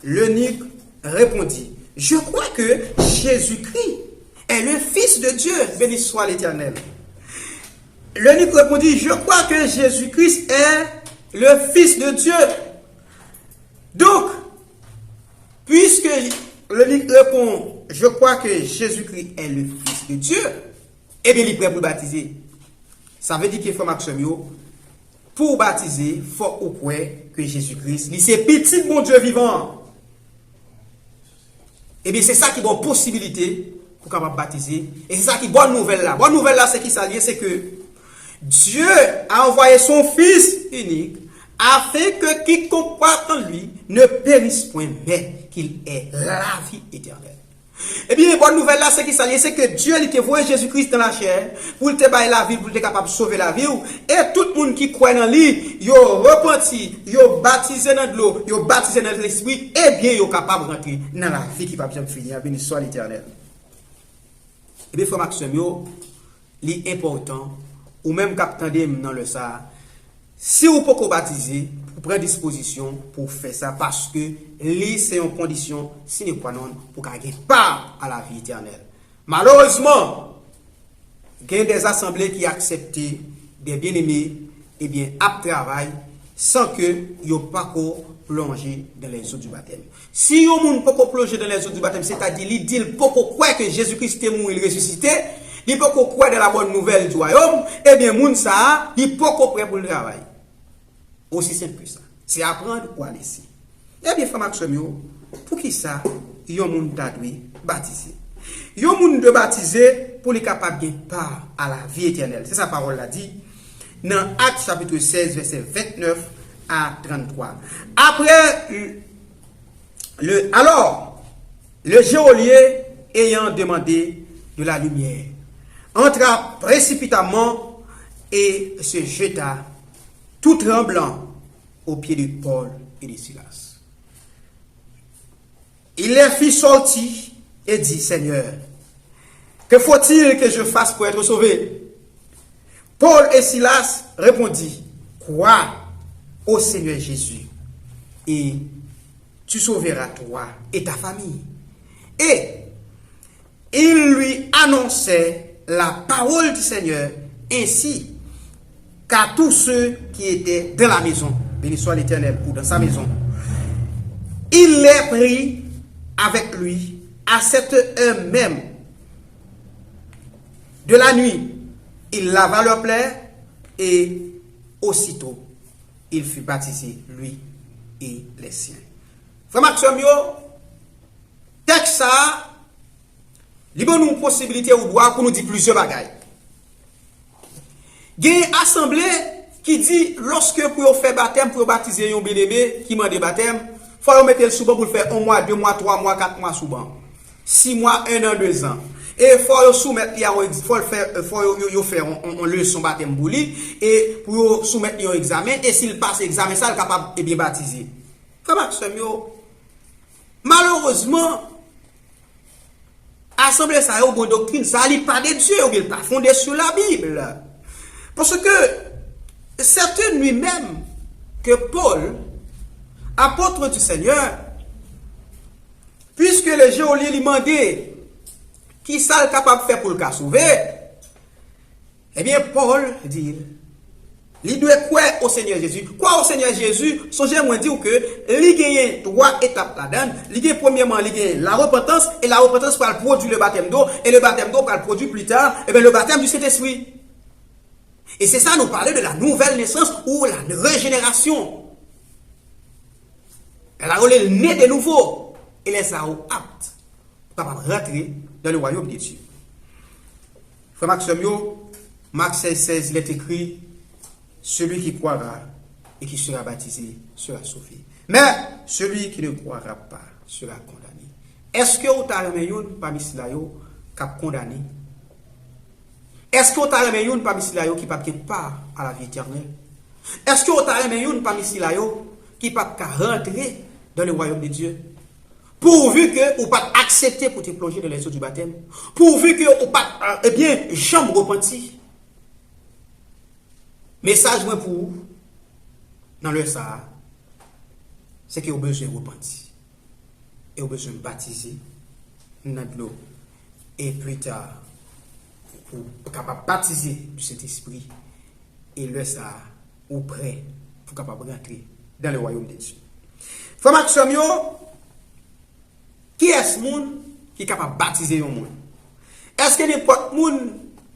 L'eunuque répondit, je crois que Jésus-Christ est le Fils de Dieu, béni soit l'Éternel. L'eunuque répondit, je crois que Jésus-Christ est le Fils de Dieu. Donc, puisque l'eunuque répond, je crois que Jésus-Christ est le Fils de Dieu, eh bien, il est prêt pour baptiser. Ça veut dire qu'il faut maximum, pour baptiser, il faut ou quoi que Jésus-Christ, c'est petit bon Dieu vivant. Eh bien, c'est ça qui est une possibilité pour capable baptiser. Et c'est ça qui est bonne nouvelle là. Bonne nouvelle là, c'est qui ça lié, c'est que Dieu a envoyé son Fils unique afin que quiconque croit en lui ne périsse point, mais qu'il ait la vie éternelle. Eh bien, bonne nouvelle là, c'est qui ça lié, c'est que Dieu il te voit Jésus-Christ dans la chair pour te bailler la vie, pour te capable de sauver la vie. Et tout le monde qui croit en lui, il repenti, il baptisé dans de l'eau, il baptisé dans l'esprit, eh bien, il est capable de rentrer dans la vie qui va bien finir. Béni soit l'Éternel. Eh bien, frère Maxime, il est important, ou même capitaine dans le ça, si vous pouvez baptiser, vous prenez disposition pour faire ça, parce que c'est une condition sine qua non pour gagner part à la vie éternelle. Malheureusement, il y a des assemblées qui acceptent des bien-aimés, et bien, à travail, sans que ils pas plonger dans les eaux du baptême. Si vous ne pouvez pas plonger dans les eaux du baptême, c'est-à-dire, il dit, il peut croire que Jésus-Christ est mort, il est ressuscité, il peut croire de la bonne nouvelle du royaume, eh bien, moun ça, il peut prêt pour le travail. Aussi simple que ça. C'est apprendre ou à laisser. Eh bien, frère Maxime, pour qui ça, il y a un monde d'adoué baptisé. Il y a un monde de baptisé pour les capables de part à la vie éternelle. C'est sa parole l'a dit dans Actes chapitre 16, verset 29 à 33. Après, le geôlier ayant demandé de la lumière, entra précipitamment et se jeta tout tremblant aux pieds de Paul et de Silas. Il les fit sortir et dit, Seigneur, que faut-il que je fasse pour être sauvé? Paul et Silas répondit, crois au Seigneur Jésus et tu sauveras toi et ta famille. Et il lui annonçait la parole du Seigneur ainsi qu'à tous ceux qui étaient dans la maison, béni soit l'Éternel, ou dans sa maison. Il les prit avec lui à cette heure même de la nuit. Il lava leurs plaies et aussitôt il fut baptisé, lui et les siens. Frère Maxime, texte ça, il y a une possibilité ou droit pour nous dire plusieurs bagailles. Il y a une assemblée qui dit, lorsque pour faire baptême, pour baptiser un bébé qui m'a des baptêmes, il faut mettre le sous-ban pour le faire 1 mois, 2 mois, 3 mois, 4 mois sous-ban. 6 mois, 1 an, 2 ans. Et il faut soumettre, il faut faire une leçon baptême pour lui, et pour soumettre un examen, et s'il passe l'examen, ça, il est capable de bien baptiser. Malheureusement, l'assemblée, ça a une bonne doctrine, ça n'est pas de Dieu, il n'est pas fondé sur la Bible. Parce que c'est lui-même que Paul, apôtre du Seigneur, puisque le geôlier lui demandait qui ça est capable de faire pour le cas sauver? Eh bien, Paul dit, il doit croire au Seigneur Jésus. Quoi au Seigneur Jésus? Songez moi dire que il y a trois étapes là-dedans. Il y a premièrement la repentance, et la repentance va produire le baptême d'eau, et le baptême d'eau va produire plus tard, et bien le baptême du Saint-Esprit. Et c'est ça, nous parler de la nouvelle naissance ou la régénération. Elle a le nez de nouveau, et les ça aptes pour rentrer dans le royaume de Dieu. Frère Maxime, Marc 16, il est écrit, celui qui croira et qui sera baptisé sera sauvé. Mais celui qui ne croira pas sera condamné. Est-ce que vous avez un parmi ceux-là qui a condamné? Est-ce que vous avez un parmi ceux-là qui n'a pas à la vie éternelle? Est-ce que vous avez un parmi ceux-là qui n'a pas rentrer dans le royaume de Dieu? Pourvu que vous pas accepter pour te plonger dans les eaux du baptême. Pourvu que vous pas, jamais repenti. Message pour vous, dans le Sahara, c'est que vous avez besoin de repentir. Et vous avez besoin de baptiser dans l'eau. Et plus tard, vous êtes capable de baptiser du Saint-Esprit. Et le Sahara, vous êtes prêt pour capable de rentrer dans le royaume de Dieu. Frère Maxime, qui est ce monde qui est capable de baptiser un monde? Est-ce que n'importe monde,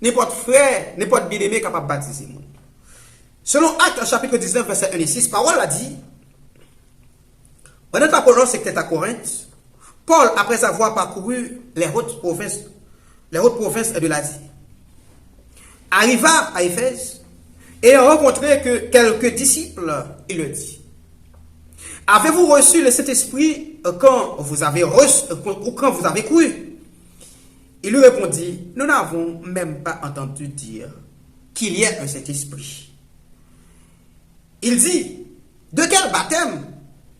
n'importe frère, n'importe bien-aimé est capable de baptiser un monde? Selon Actes chapitre 19, verset 1 et 6, parole a dit, pendant qu'Apollon était à Corinthe, Paul, après avoir parcouru les hautes provinces de l'Asie, arriva à Éphèse et a rencontré quelques disciples. Il le dit, avez-vous reçu le Saint-Esprit quand vous avez cru? Il lui répondit, nous n'avons même pas entendu dire qu'il y ait un Saint-Esprit. Il dit, de quel baptême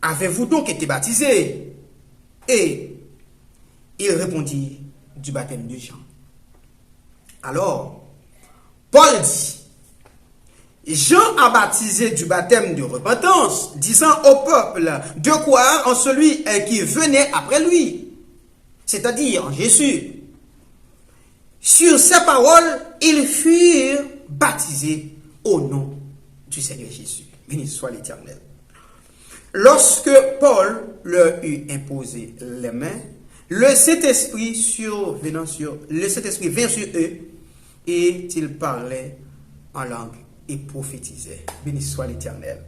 avez-vous donc été baptisé? Et il répondit, du baptême de Jean. Alors, Paul dit, Jean a baptisé du baptême de repentance, disant au peuple de croire en celui qui venait après lui, c'est-à-dire en Jésus. Sur ces paroles, ils furent baptisés au nom du Seigneur Jésus. Béni soit l'Éternel. Lorsque Paul leur eut imposé les mains, le Saint-Esprit vint sur eux et ils parlaient en langue et prophétisaient. Béni soit l'Éternel.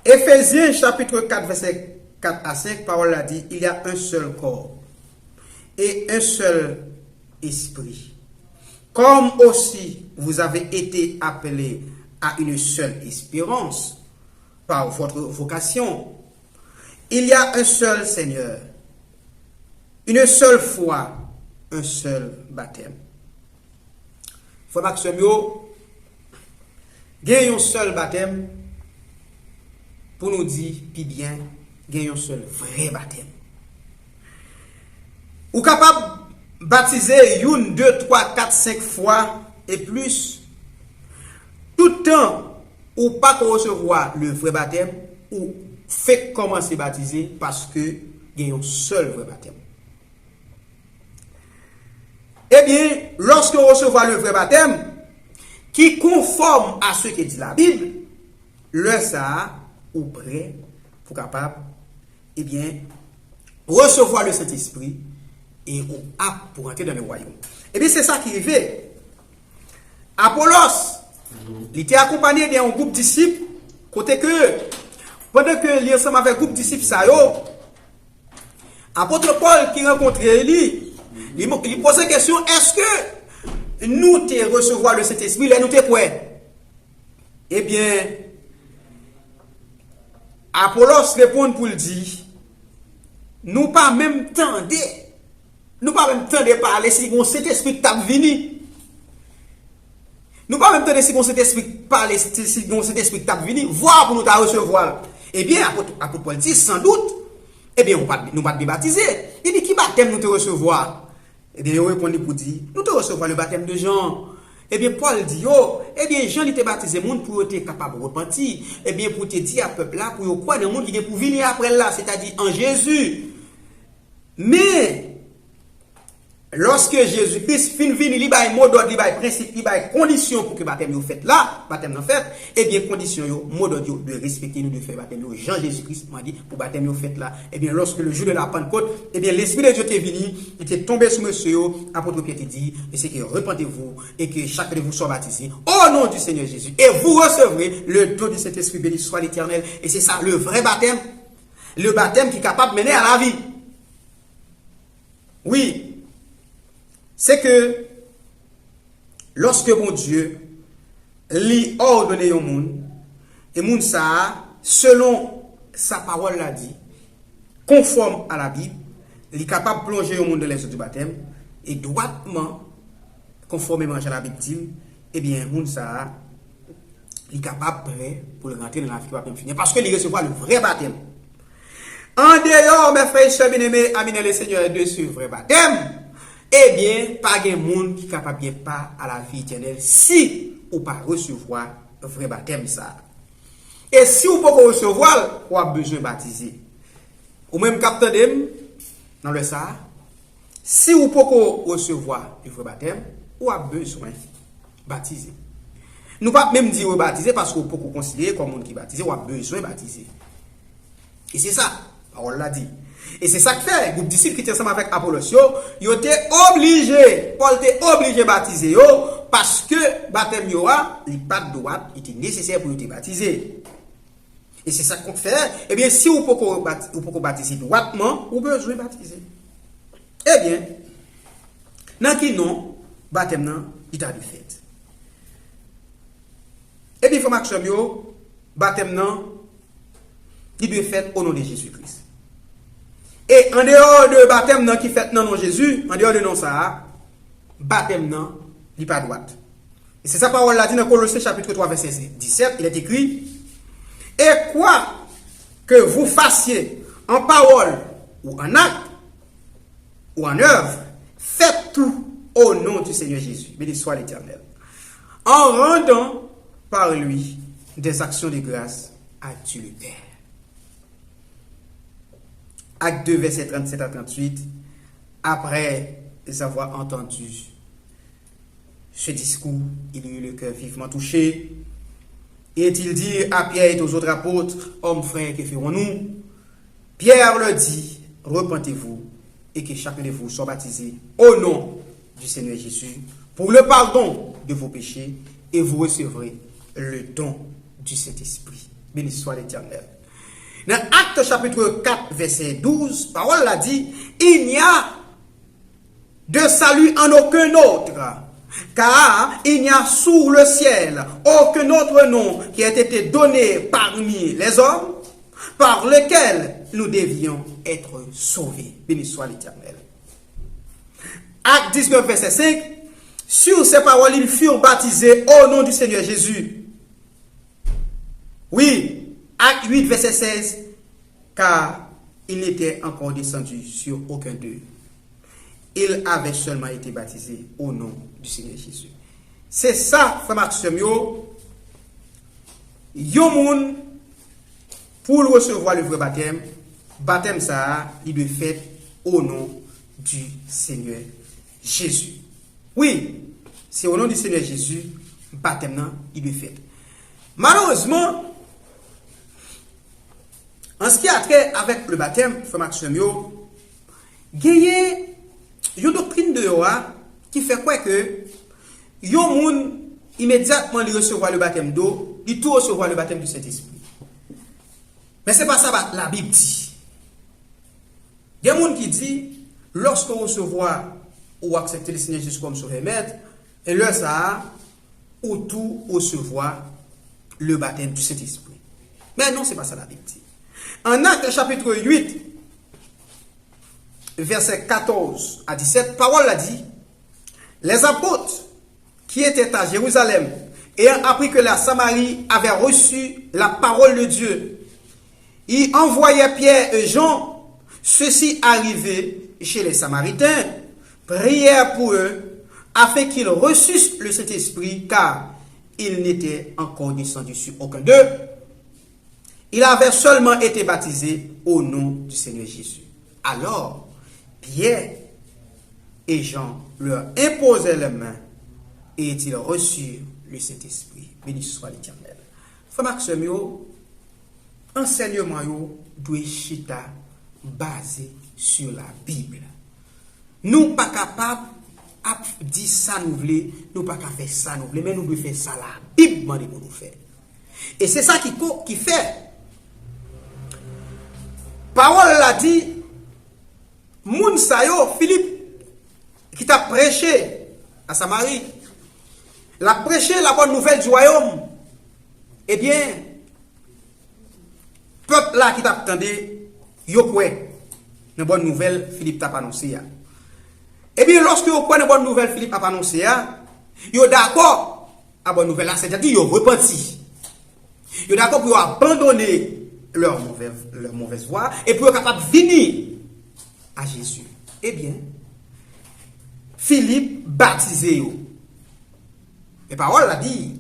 Éphésiens chapitre 4, verset 4 à 5, parole a dit, il y a un seul corps et un seul esprit. Comme aussi vous avez été appelés à une seule espérance par votre vocation. Il y a un seul Seigneur, une seule foi, un seul baptême. Frère Maxime, il y a un seul baptême pour nous dire, puis bien, il y a un seul vrai baptême. Ou capable de baptiser une, deux, trois, quatre, cinq fois et plus. Tout temps ou pas recevoir le vrai baptême ou fait commencer à baptiser parce que il y a un seul vrai baptême. Eh bien, lorsque vous recevez le vrai baptême qui conforme à ce que dit la Bible, le ça ou prêt pour capable eh bien recevoir le Saint-Esprit et ou apte pour entrer dans le royaume. Eh bien, c'est ça qui arrive. Apollos, il était accompagné d'un groupe de disciples, côté que, pendant que il ensemble avec le groupe de disciples, apôtre Paul qui rencontrait lui, il pose la question, est-ce que nous te recevoir le Saint-Esprit, là nous te prêts? Eh bien, Apollos répond pour le dire, nous pas même tendez, nous pas même tendez parler si mon Saint-Esprit t'a venu. Nous pas même temps si cet esprit parler, si cet esprit t'a venu, voir pour nous ta recevoir. Eh bien, apôtre Paul dit, sans doute, eh bien, nous pas te baptiser. Il dit, qui baptême nous te recevoir? Eh bien, il répond pour dire, nous te recevoir le baptême de Jean. Eh bien, Paul dit, eh bien, Jean il te baptisé monde pour être capable de repentir. Eh bien, pour te dire à peuple là, pour croire dans le monde qui est pour venir après là, c'est-à-dire en Jésus. Mais, lorsque Jésus-Christ fin vini, il a un mot d'ordre, il a un principe, il a une condition pour que le baptême soit fait là, baptême soit fait, et bien condition yo, mot d'ordre de respecter nous de faire baptême yo. Jean Jésus-Christ m'a dit pour baptême soit fait là. Et bien lorsque le jour de la Pentecôte, et bien l'esprit de Dieu était venu, il était tombé sur monsieur yo, apôtre Pierre dit, et c'est que repentez-vous et que chacun de vous soit baptisé au nom du Seigneur Jésus et vous recevrez le don du Saint-Esprit, béni soit l'Éternel. Et c'est ça le vrai baptême, le baptême qui est capable de mener à la vie. Oui. C'est que lorsque mon Dieu lui ordonné au monde, et monde ça, selon sa parole l'a dit, conforme à la Bible, il est capable de plonger au monde de l'eau du baptême, et droitement, conformément à la Bible dit, eh bien, monde ça, il est capable prêt pour le rentrer dans la vie qui va finir, parce qu'il recevra le vrai baptême. En dehors, mes frères et sœurs bien-aimés, amis le Seigneur, de ce vrai baptême, eh bien, pas de monde qui est capable bien pas à la vie éternelle si ou pas recevoir un vrai baptême ça. Et si ou pas recevoir, ou a besoin de baptiser. Ou même capteur dans le ça, si ou pas recevoir le vrai baptême, ou a besoin de baptiser. Nous pas même dire baptiser parce qu'on peut considérer comme monde qui baptise, ou a besoin de baptiser. Et c'est ça, la parole l'a dit. Et c'est ça que fait, le groupe disciples qui étaient ensemble avec Apollos, ils étaient obligés, Paul était obligé de baptiser, parce que baptême les pas de droite, il était nécessaire pour être baptisé. Et c'est ça qu'on fait. Eh bien, si vous pouvez baptiser droitement, vous avez besoin de baptiser. Eh bien, dans qui non, baptême, il a du fait. Et bien, il faut baptême, il doit fait au nom de Jésus-Christ. Et en dehors de baptême qui fait non Jésus, en dehors de non ça, baptême non, il pas droite. Et c'est ça parole là dit dans Colossiens chapitre 3 verset 17, il est écrit et quoi que vous fassiez en parole ou en acte ou en œuvre, faites tout au nom du Seigneur Jésus, béni soit l'Éternel, en rendant par lui des actions de grâce à Dieu le Père. Acte 2, verset 37 à 38, après avoir entendu ce discours, il eut le cœur vivement touché. Et il dit à Pierre et aux autres apôtres, hommes frères, que ferons-nous? Pierre leur dit, repentez-vous et que chacun de vous soit baptisé au nom du Seigneur Jésus pour le pardon de vos péchés et vous recevrez le don du Saint-Esprit. Béni soit l'Éternel. Dans Acte chapitre 4, verset 12, parole l'a dit, il n'y a de salut en aucun autre, car il n'y a sous le ciel aucun autre nom qui ait été donné parmi les hommes, par lequel nous devions être sauvés. Béni soit l'Éternel. Acte 19, verset 5, sur ces paroles, ils furent baptisés au nom du Seigneur Jésus. Oui, Acte 8, verset 16, car il n'était encore descendu sur aucun d'eux. Il avait seulement été baptisé au nom du Seigneur Jésus. C'est ça, frère Maxime, yon pour recevoir le vrai baptême ça, il doit faire au nom du Seigneur Jésus. Oui, c'est au nom du Seigneur Jésus, baptême il doit faire. Malheureusement, en ce qui a trait avec le baptême, frère Maxime, il y a une doctrine de Yoa qui fait quoi que yon moun immédiatement il recevoir le baptême d'eau, il tout recevoir le baptême du Saint-Esprit. Mais c'est pas ça la Bible dit. Il y a des gens qui dit lorsqu'on recevoir ou accepter le Seigneur Jésus comme son remède, et là ça ou tout recevoir le baptême du Saint-Esprit. Mais non, c'est pas ça la Bible dit. En Acte chapitre 8, verset 14 à 17, parole a dit, les apôtres qui étaient à Jérusalem, ayant appris que la Samarie avait reçu la parole de Dieu, ils envoyaient Pierre et Jean, ceux-ci arrivés chez les Samaritains, prièrent pour eux, afin qu'ils reçussent le Saint-Esprit, car il n'était encore descendu sur aucun d'eux. Il avait seulement été baptisé au nom du Seigneur Jésus. Alors, Pierre et Jean leur imposait les mains et ils reçurent le Saint-Esprit. Béni soit l'Éternel. Frère Maxime, enseignement doit chita basé sur la Bible. Nous pas capables de dire ça nous voulons, nous pas capable faire ça nous voulons, mais nous devons faire ça la Bible demande pour nous faire. Et c'est ça qui fait. Parole l'a dit, moun sa yo, Philippe, qui t'a prêché à Samarie, l'a prêché la bonne nouvelle du royaume. Eh bien, peuple là qui t'a attendu, yo quoi, une bonne nouvelle, Philippe t'a annoncé. Eh bien, lorsque vous prenez une bonne nouvelle, Philippe a annoncé, yo d'accord à bonne nouvelle là, c'est-à-dire yo repenti. Yo d'accord pour abandonner leur mauvaise voie et pour être capable de venir à Jésus. Eh bien, Philippe baptisé yo. Et parole l'a dit,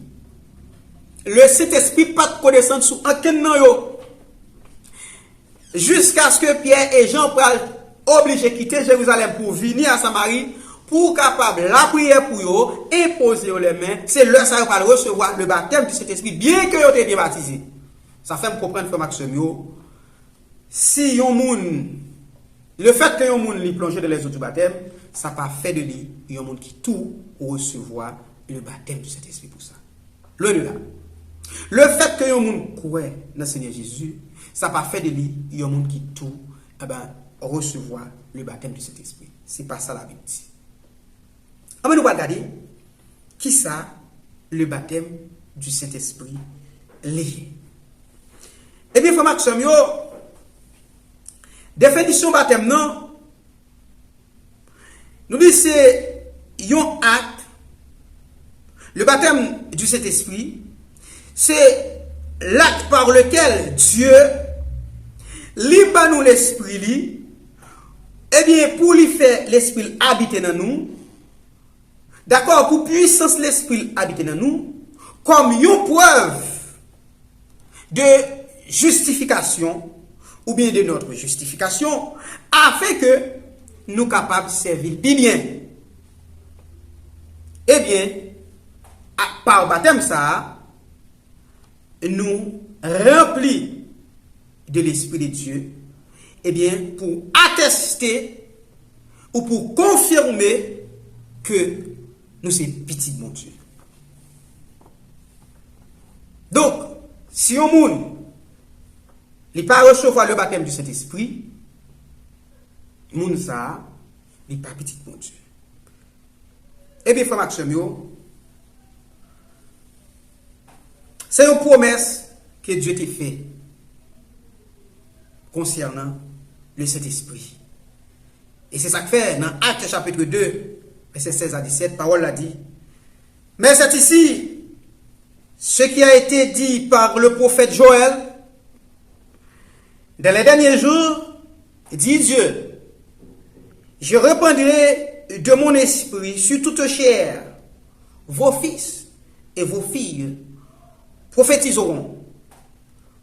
le Saint-Esprit pas de connaissance sur aucun nom yo. Jusqu'à ce que Pierre et Jean soient obligés de quitter Jérusalem pour venir à Samarie, pour capable la prière pour eux, imposer les mains, c'est leur ça va recevoir le baptême du Saint-Esprit, bien que vous été baptisé. Ça fait me comprendre, frère Maxime, si yon moun, le fait que yon moun li plonge dans les eaux du baptême, ça pas fait de lui yon moun qui tout recevoir le baptême du Saint-Esprit pour ça. Loin de là. Le fait que yon moun croit dans le Seigneur Jésus, ça pas fait de lui yon moun qui tout recevoir le baptême du Saint-Esprit. C'est pas ça la Bible dit. Alors nous allons regarder qui ça le baptême du Saint-Esprit lié. Eh bien, frère Maxime, définition baptême non, nous dit c'est un acte. Le baptême du Saint-Esprit, c'est l'acte par lequel Dieu libère nous l'esprit, eh bien, pour lui faire l'esprit habiter dans nous, d'accord, pour puissance l'esprit habiter dans nous, comme une preuve de justification, ou bien de notre justification, afin que nous capables de servir bien. Eh bien, par baptême ça, nous remplis de l'Esprit de Dieu, eh bien, pour attester ou pour confirmer que nous sommes petits de mon Dieu. Donc, si on moun, il pas recevoir le baptême du Saint-Esprit, moun ça, il pas petit de mon Dieu. Eh bien, frère Maxime, c'est une promesse que Dieu t'a fait concernant le Saint-Esprit. Et c'est ça que fait dans Actes chapitre 2, verset 16 à 17, parole l'a dit. Mais c'est ici ce qui a été dit par le prophète Joël. Dans les derniers jours, dit Dieu, je répandrai de mon esprit sur toute chair. Vos fils et vos filles prophétiseront.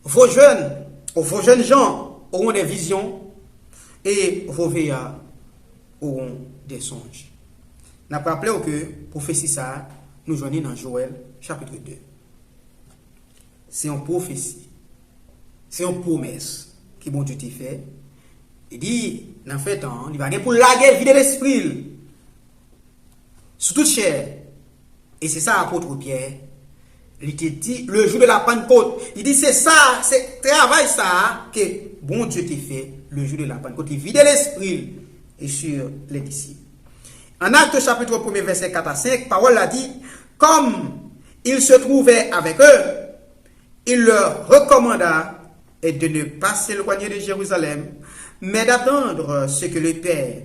Vos jeunes gens auront des visions et vos vieillards auront des songes. N'a pas rappelé que prophétie ça nous joignons dans Joël chapitre 2. C'est une prophétie. C'est une promesse que bon Dieu t'a fait. Il dit, dans fait temps, il va gagner pour laguer vider l'esprit sur toute chair. Et c'est ça apôtre Pierre. Il te dit le jour de la Pentecôte. Il dit c'est ça, c'est travail ça que bon Dieu t'a fait le jour de la Pentecôte. Il vide l'esprit et sur les disciples. En Actes chapitre 1 verset 4 à 5, parole a dit, comme il se trouvait avec eux, il leur recommanda de ne pas s'éloigner de Jérusalem, mais d'attendre ce que le Père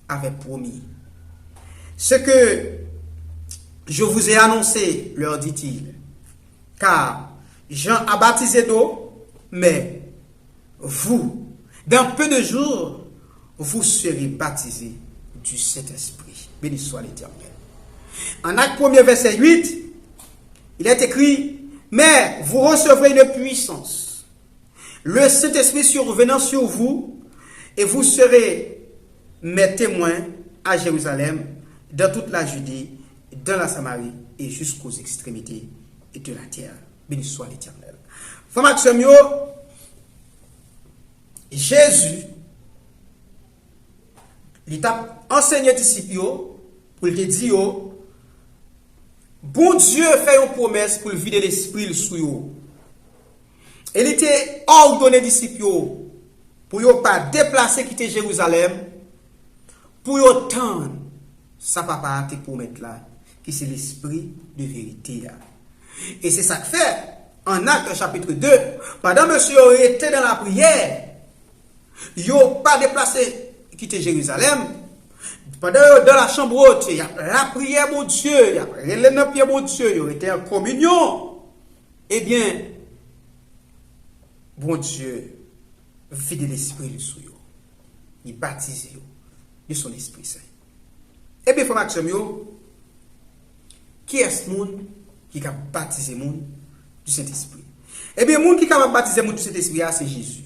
avait promis. Ce que je vous ai annoncé, leur dit-il, car Jean a baptisé d'eau, mais vous, dans peu de jours, vous serez baptisés du Saint-Esprit. Béni soit l'Éternel. En Acte 1 verset 8, il est écrit, mais vous recevrez une puissance, le Saint-Esprit survenant sur vous, et vous serez mes témoins à Jérusalem, dans toute la Judée, dans la Samarie et jusqu'aux extrémités de la terre. Béni soit l'Éternel. Frère Maxime, Jésus, il t'a enseigné aux disciples pour te dire, bon Dieu fait une promesse pour vider l'esprit sur eux. Il était ordonné aux disciples pour ne pas déplacer quitter Jérusalem, pour attendre sa papa te promettre là, qui c'est l'esprit de vérité. Et c'est ça que fait, en Actes chapitre 2, pendant monsieur était dans la prière, il n'a pas déplacé quitter Jérusalem, pendant dans la chambre haute, il y a la prière, mon Dieu, il y a le pied, mon Dieu, il était en communion. Eh bien, bon Dieu, vide l'esprit sur eux. Il baptise de son Esprit Saint. Et bien, frère Maxime, qui est ce monde qui a baptisé le monde du Saint-Esprit? Eh bien, le monde qui a baptisé le monde du Saint-Esprit, c'est Jésus.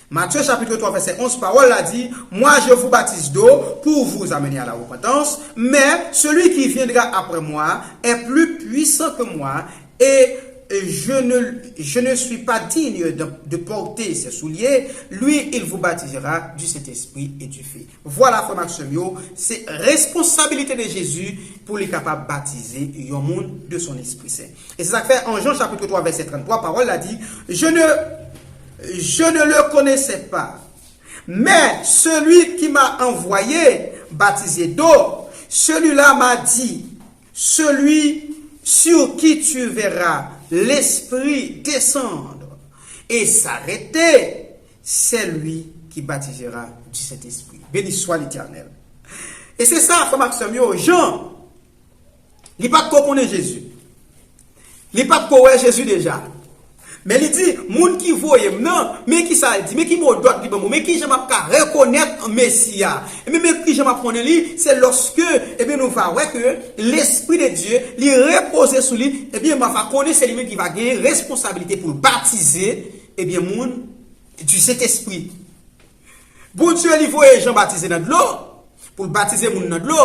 Matthieu chapitre 3, verset 11, parole a dit, moi je vous baptise d'eau pour vous amener à la repentance, mais celui qui viendra après moi est plus puissant que moi et je ne suis pas digne de porter ses souliers. Lui, il vous baptisera du Saint-Esprit et du feu. Voilà, frère Maxime, c'est responsabilité de Jésus pour les capables de baptiser le monde de son Esprit Saint. Et c'est ça que fait en Jean chapitre 3, verset 33, parole a dit, je ne le connaissais pas, mais celui qui m'a envoyé baptiser d'eau, celui-là m'a dit, celui sur qui tu verras l'Esprit descendre et s'arrêter, c'est lui qui baptisera du Saint-Esprit. Béni soit l'Éternel. Et c'est ça, frère Maxime, Jean, il n'est pas de connaître Jésus. Il n'est pas de connaître Jésus déjà. Mais il dit, moun qui voye, non, mais qui ça dit, mais qui m'a droit de mais qui j'aime pas reconnaître un Messia. Et même qui j'aime apprendre lui, c'est lorsque, eh bien, nous va voir que l'Esprit de Dieu, lui repose sur lui, eh bien, m'a va connaître, c'est lui qui va gagner responsabilité pour baptiser, eh bien, moun, du Saint-Esprit. Bon Dieu, il voye Jean baptiser dans de l'eau, pour baptiser moun dans de l'eau.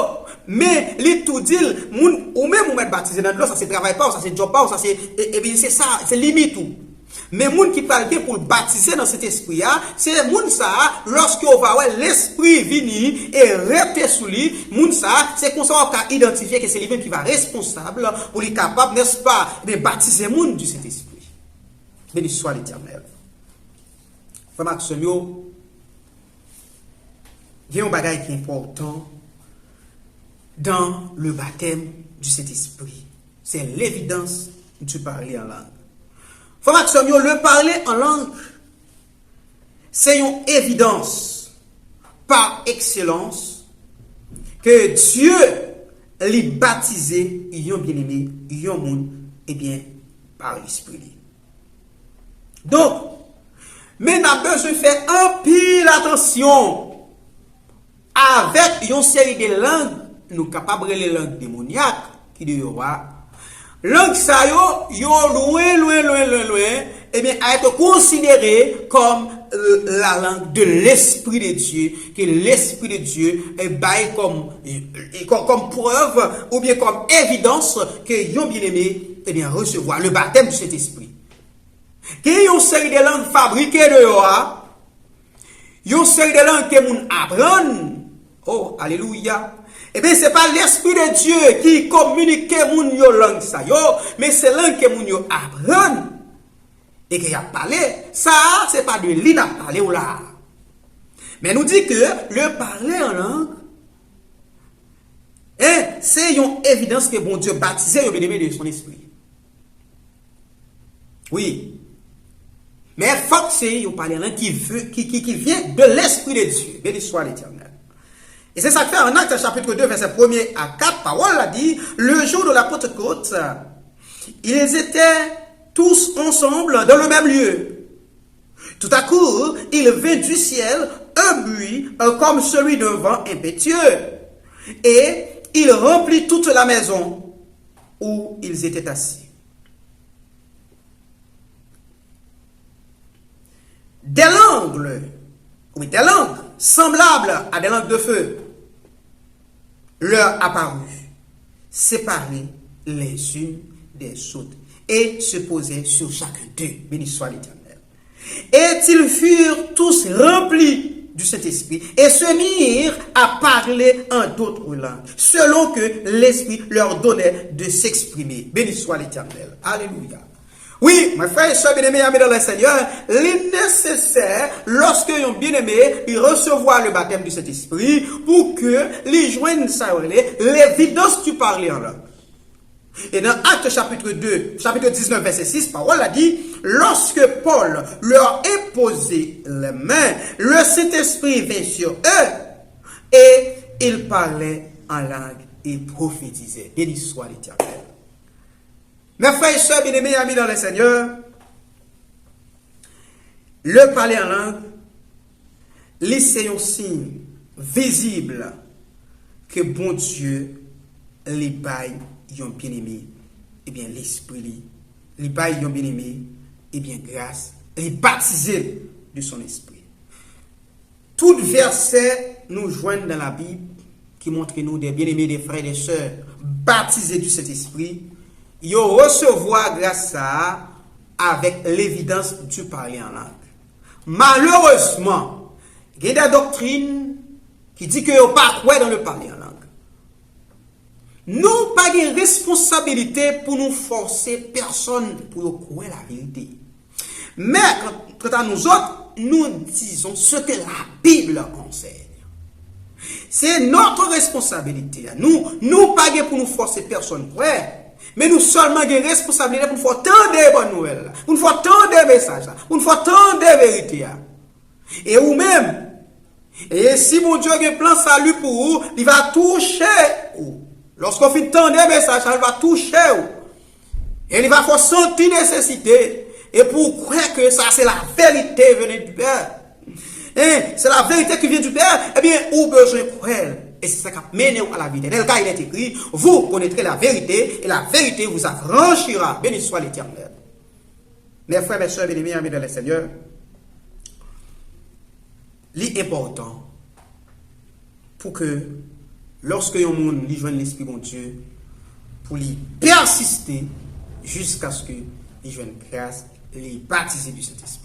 Mais les tout dit, moun ou même ou mettre baptiser dans de l'eau, ça c'est travail pas, ça c'est job pas, ça c'est et bien c'est ça, c'est limite tout. Mais moun qui parle pour baptiser dans cet esprit là, c'est moun ça lorsque on va voir l'esprit venir et rester sous lui, moun ça, c'est comme ça on va identifier que c'est lui-même qui va responsable pour lui capable n'est-ce pas de baptiser moun du Saint-Esprit. Béni soit l'Éternel. Frère Maxime, il y a un bagage qui est important dans le baptême du Saint-Esprit. C'est l'évidence de parler en langue. Frère Maxime, le parler en langue, c'est une évidence par excellence que Dieu l'a baptisé, yon bien-aimé, yon monde, et bien, par l'Esprit. Donc, mais n'a besoin de faire un pile attention avec une série de langues, nous capables de les langues démoniaques qui de roi. Langue ça yo loin, et bien à être considéré comme la langue de l'Esprit de Dieu, que l'Esprit de Dieu est bail comme preuve ou bien comme évidence que yon bien-aimé eh bien recevoir le baptême de cet esprit. Que yon série de langues fabriquées de roi, yon série de langues que moun apprend. Oh, alléluia. Eh bien, ce n'est pas l'Esprit de Dieu qui communique moun yo langue ça yo, mais c'est langue que moun yo apprend et qui a parlé. Ça, c'est pas de lui n'a parlé ou là. Mais nous dit que le parler en langue, c'est une évidence que bon Dieu baptisé au bénéfice de son esprit. Oui. Mais il faut que c'est un parler en langue qui vient de l'Esprit de Dieu. Béni soit l'Éternel. Et c'est ça que fait en Actes chapitre 2, verset 1er à 4, parole a dit, le jour de la Pentecôte, ils étaient tous ensemble dans le même lieu. Tout à coup, il vint du ciel un bruit comme celui d'un vent impétueux. Et il remplit toute la maison où ils étaient assis. Des langues Oui, des langues semblables à des langues de feu leur apparut, séparées les unes des autres, et se posaient sur chacun d'eux. Béni soit l'Éternel. Et ils furent tous remplis du Saint-Esprit et se mirent à parler en d'autres langues, selon que l'Esprit leur donnait de s'exprimer. Béni soit l'Éternel. Alléluia. Oui, mes frères et sœurs bien-aimés, amis dans le Seigneur, il est nécessaire, lorsque un bien-aimé, il recevoir le baptême du Saint-Esprit, pour que les joignent ça, l'évidence du parler en langue. Et dans Actes chapitre 2, chapitre 19, verset 6, parole a dit, lorsque Paul leur imposait les mains, le Saint-Esprit vint sur eux, et ils parlaient en langue et prophétisaient. Béni soit l'Éternel. Mes frères et sœurs, bien-aimés, amis dans le Seigneur, le parler en langue, c'est un signe visible que bon Dieu les baille yon bien-aimé, et bien l'esprit, les baille yon bien-aimé, et bien grâce, les baptisés de son esprit. Tout verset nous joignent dans la Bible qui montre nous des bien-aimés, des frères et des sœurs baptisés du Saint-Esprit. Ils recevoir grâce à avec l'évidence du parler en langue. Malheureusement, il y a des doctrines qui disent que vous pas quoi dans le parler en langue. Nous pas de responsabilité pour nous forcer personne pour croire la vérité. Mais quant à nous autres, nous disons ce que la Bible enseigne. C'est notre responsabilité. Nous pas pour nous forcer personne. Ouais. Mais nous seulement avons une responsabilité pour nous faire tant de bonnes nouvelles, pour nous faire tant de messages, pour nous faire tant de vérités. Et vous-même, et si mon Dieu a un plan salut pour vous, il va toucher vous. Lorsqu'on fait tant de messages, il va toucher vous. Et il va faire sentir nécessité. Et pour croire que ça, c'est la vérité venue du Père. Et c'est la vérité qui vient du Père, eh bien, vous avez besoin de croire. Et c'est ça qui mène à la vie. Dans le cas, il est écrit, vous connaîtrez la vérité, et la vérité vous affranchira. Béni soit l'Éternel. Mes frères, mes soeurs, bien-aimés, amis dans le Seigneur, l'important pour que, lorsque un monde joigne l'Esprit de Dieu, pour lui persister jusqu'à ce qu'il joigne grâce, les baptiser du Saint-Esprit.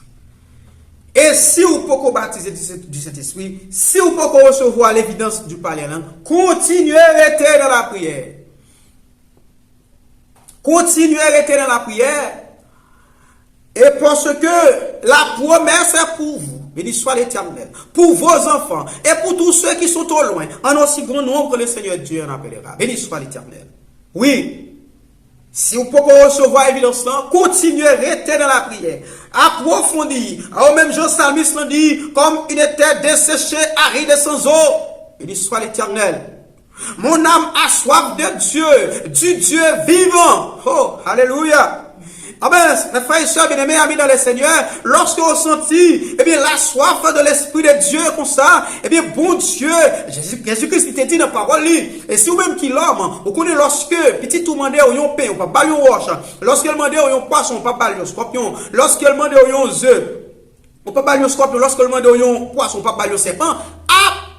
Et si vous pouvez baptiser du Saint-Esprit, si vous pouvez recevoir l'évidence du parler en langue, continuez à rester dans la prière. Continuez à rester dans la prière. Et parce que la promesse est pour vous, béni soit l'Éternel, pour vos enfants et pour tous ceux qui sont au loin, en aussi grand nombre que le Seigneur Dieu en appellera. Béni soit l'Éternel. Oui. Si vous pouvez recevoir l'évidence, continuez à rester dans la prière. Approfondir. Au même Jean Salmiste l'a dit, comme une terre desséchée, aride et sans eau. Béni soit l'Éternel. Mon âme a soif de Dieu, du Dieu vivant. Oh, alléluia. Ah ben, mes frères et sœurs, bien-aimés, amis dans le Seigneur, lorsque vous sentez, eh bien, la soif de l'Esprit de Dieu comme ça, eh bien, bon Dieu, Jésus-Christ, il t'a dit dans la parole, et si vous-même qui l'homme, vous connaissez lorsque, petit tout demandé, ou yon pain, ou pas bal yon roche, lorsqu'il demandé, ou yon poisson, ou pas bal yon scorpion, lorsqu'il demandé, ou yon œuf, ou pas bal yon scorpion, lorsqu'il demandé, ou yon poisson, ou pas bal yon serpent,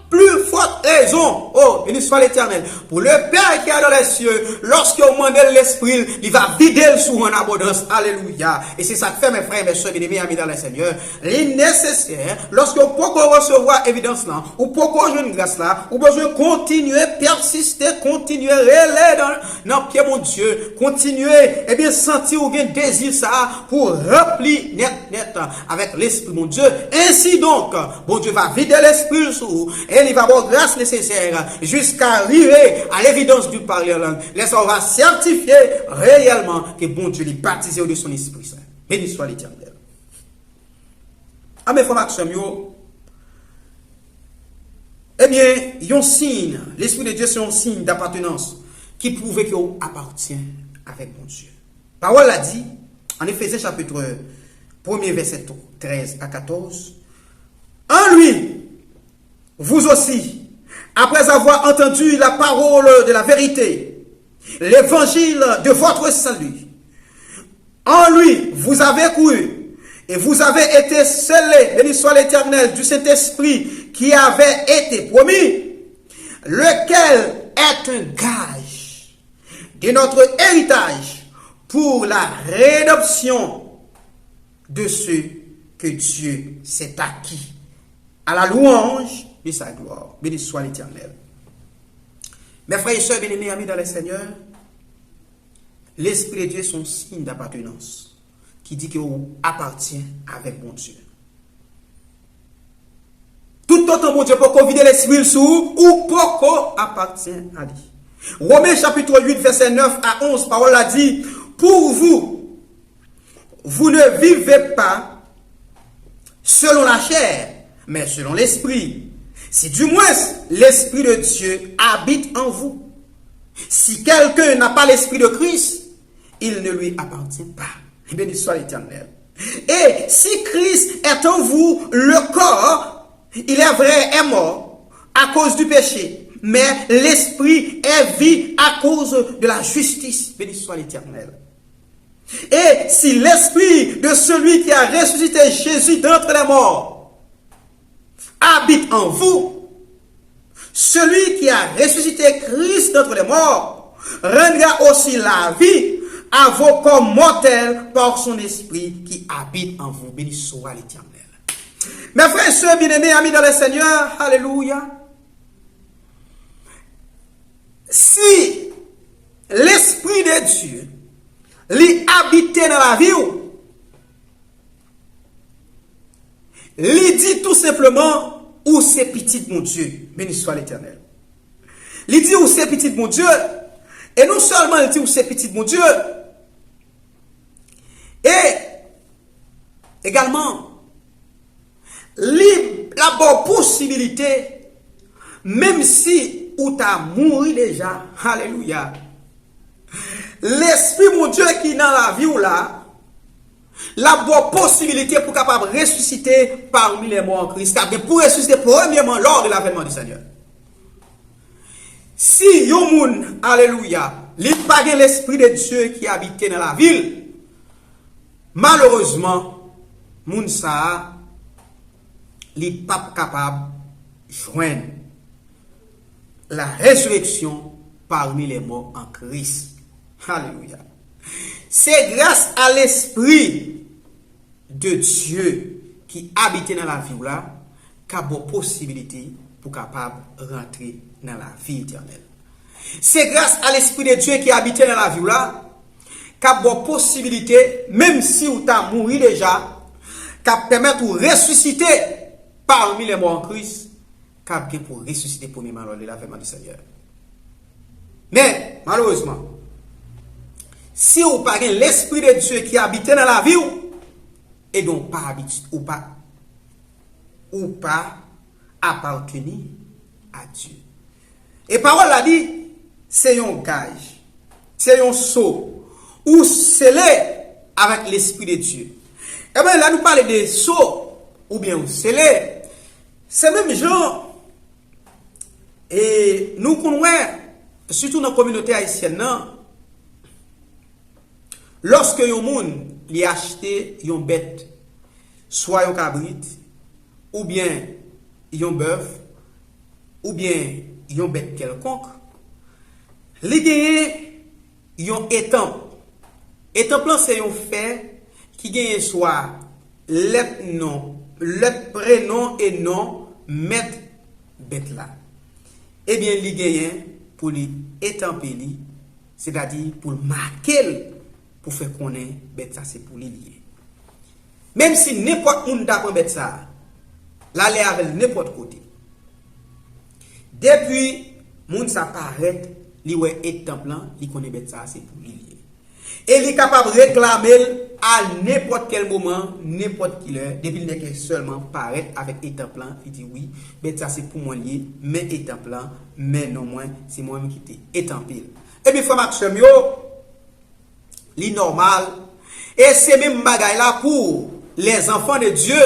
plus forte raison, oh, béni soit l'Éternel, pour le Père qui est dans les cieux, lorsqu'il demande l'Esprit, il va vider le sous en abondance, alléluia, et c'est ça que fait mes frères et mes soeurs, bien-aimés, amis dans le Seigneur, il est nécessaire, lorsqu'on peut recevoir évidence là, ou peut jouer une grâce là, ou besoin continuer, persister, continuer, relayer dans pied mon Dieu, continuer, et bien sentir ou bien désir ça, pour remplir net, avec l'Esprit mon Dieu, ainsi donc, bon Dieu va vider l'Esprit sous vous, et il va avoir grâce nécessaire jusqu'à arriver à l'évidence du parler en langue. Laissons, on va certifier réellement que bon Dieu est baptisé de son esprit saint. Béni soit l'Éternel. À mes frères, eh bien, il y a un signe, l'Esprit de Dieu c'est un signe d'appartenance qui prouve qu'il appartient avec bon Dieu. Parole l'a dit, en Éphésiens chapitre 1er verset 13 à 14, en lui, vous aussi, après avoir entendu la parole de la vérité, l'évangile de votre salut, en lui, vous avez cru Et vous avez été scellés, béni soit l'Éternel, du Saint-Esprit qui avait été promis, lequel est un gage de notre héritage pour la rédemption de ceux que Dieu s'est acquis à la louange de sa gloire. Béni soit l'Éternel. Mes frères et sœurs bien-aimés, amis dans le Seigneur, l'Esprit de Dieu est son signe d'appartenance qui dit qu'on appartient avec mon Dieu. Tout autant mon Dieu pour qu'on vide l'Esprit sous ou pour qu'on appartient à lui. Romains chapitre 8 verset 9 à 11, parole a dit, pour vous, vous ne vivez pas selon la chair, mais selon l'Esprit. Si du moins l'Esprit de Dieu habite en vous. Si quelqu'un n'a pas l'Esprit de Christ, il ne lui appartient pas. Béni soit l'Éternel. Et si Christ est en vous, le corps, il est vrai, est mort à cause du péché. Mais l'Esprit est vie à cause de la justice. Béni soit l'Éternel. Et si l'Esprit de celui qui a ressuscité Jésus d'entre les morts habite en vous, celui qui a ressuscité Christ d'entre les morts rendra aussi la vie à vos corps mortels par son esprit qui habite en vous. Béni soit l'Éternel. Mes frères et sœurs bien-aimés, amis dans le Seigneur, alléluia. Si l'Esprit de Dieu l'y habitait dans la vie, l'y dit tout simplement où c'est petit mon Dieu. Béni soit l'Éternel. L'y dit où c'est petit mon Dieu. Et non seulement il dit où c'est petit mon Dieu. Et également, la bonne possibilité, même si ou t'as mouru déjà, alléluia. L'Esprit mon Dieu qui est dans la vie ou là, la bonne possibilité pour capable ressusciter parmi les morts en Christ, pour ressusciter premièrement lors de l'avènement du Seigneur. Si yon moun, alléluia, il pas l'Esprit de Dieu qui habitait dans la ville, malheureusement, moun sa, il pas capable de joindre la résurrection parmi les morts en Christ. Alléluia. C'est grâce à l'Esprit de Dieu qui habitait dans la vie là, qu'il y a une possibilité pour capable rentrer dans la vie éternelle. C'est grâce à l'Esprit de Dieu qui habitait dans la vie là, qu'il y a une possibilité, même si vous avez mouru déjà, qui permettre de ressusciter parmi les morts en Christ, qui pour ressusciter premièrement lors de l'avènement du Seigneur. Mais, malheureusement, si vous n'avez pas l'Esprit de Dieu qui habite dans la vie, et donc pas habitué, ou pas appartenir à Dieu. Et parole a dit, c'est un gage, c'est un sceau, ou scellé avec l'Esprit de Dieu. Et bien là, nous parlons de sceau, ou bien scellé. C'est même genre, et nous connaissons, surtout dans la communauté haïtienne, non? Lorsque yon moun li acheté yon bête, soit yon cabrit, ou bien yon bœuf, ou bien yon bête quelconque, li genye yon étampe. Étampe là c'est yon fait qui genye soit le prénom et nom mettre bête là. Eh bien li genye pour li étamper li, c'est-à-dire pour marquer pour faire connaître bête ça c'est pour les lier. Même si n'importe où d'apprend bête ça, l'aller avec n'importe côté. Depuis moun ça paraît, li ouais exemple là, li connaît bête ça c'est pour les lier. Et il est capable de réclamer à n'importe quel moment, n'importe quelle heure, depuis qu'il seulement paraît avec étape plan, il dit oui, bête ça c'est pour moi lié, mais étape plan, mais non moins c'est moi qui t'ai étampé. Et bien frère Maxime yo li normal et c'est même bagaille là pour les enfants de Dieu.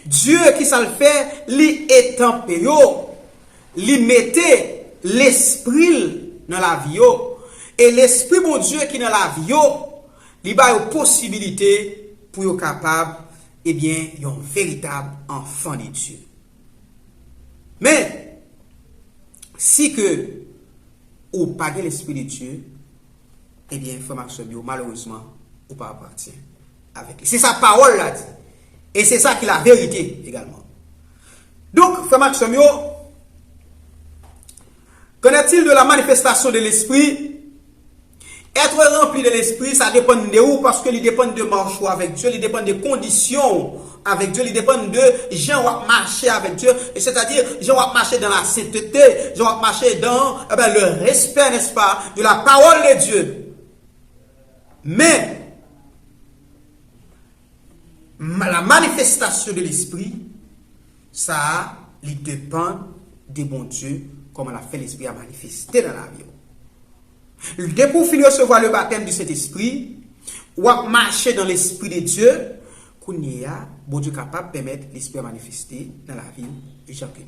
Dieu qui ça le fait, li étampé yo, li mettait l'esprit dans la vie yo. Et l'esprit mon Dieu qui dans la vie yo, li ba yo possibilité pour yo capable eh bien, ils ont un véritable enfant de Dieu. Mais, si que ou pas l'Esprit de Dieu, eh bien, frère Maxime, malheureusement, ou pas appartient avec lui. C'est sa parole là dit. Et c'est ça qui est la vérité également. Donc, frère Maxime, qu'en est-il de la manifestation de l'Esprit? Être rempli de l'Esprit, ça dépend de où? Parce que il dépend de marcher avec Dieu, il dépend des conditions avec Dieu, il dépend de gens qui marcher avec Dieu, c'est-à-dire gens qui marcher dans la sainteté, gens qui marcher dans le respect, n'est-ce pas, de la parole de Dieu. Mais la manifestation de l'Esprit, ça, il dépend de bon Dieu, comme l'a fait l'Esprit à manifester dans la vie. Dès pour finir recevoir le baptême du Saint-Esprit, ou à marcher dans l'Esprit de Dieu, qu'on y a, bon Dieu capable de permettre l'Esprit à manifester dans la vie de Jean-Pierre.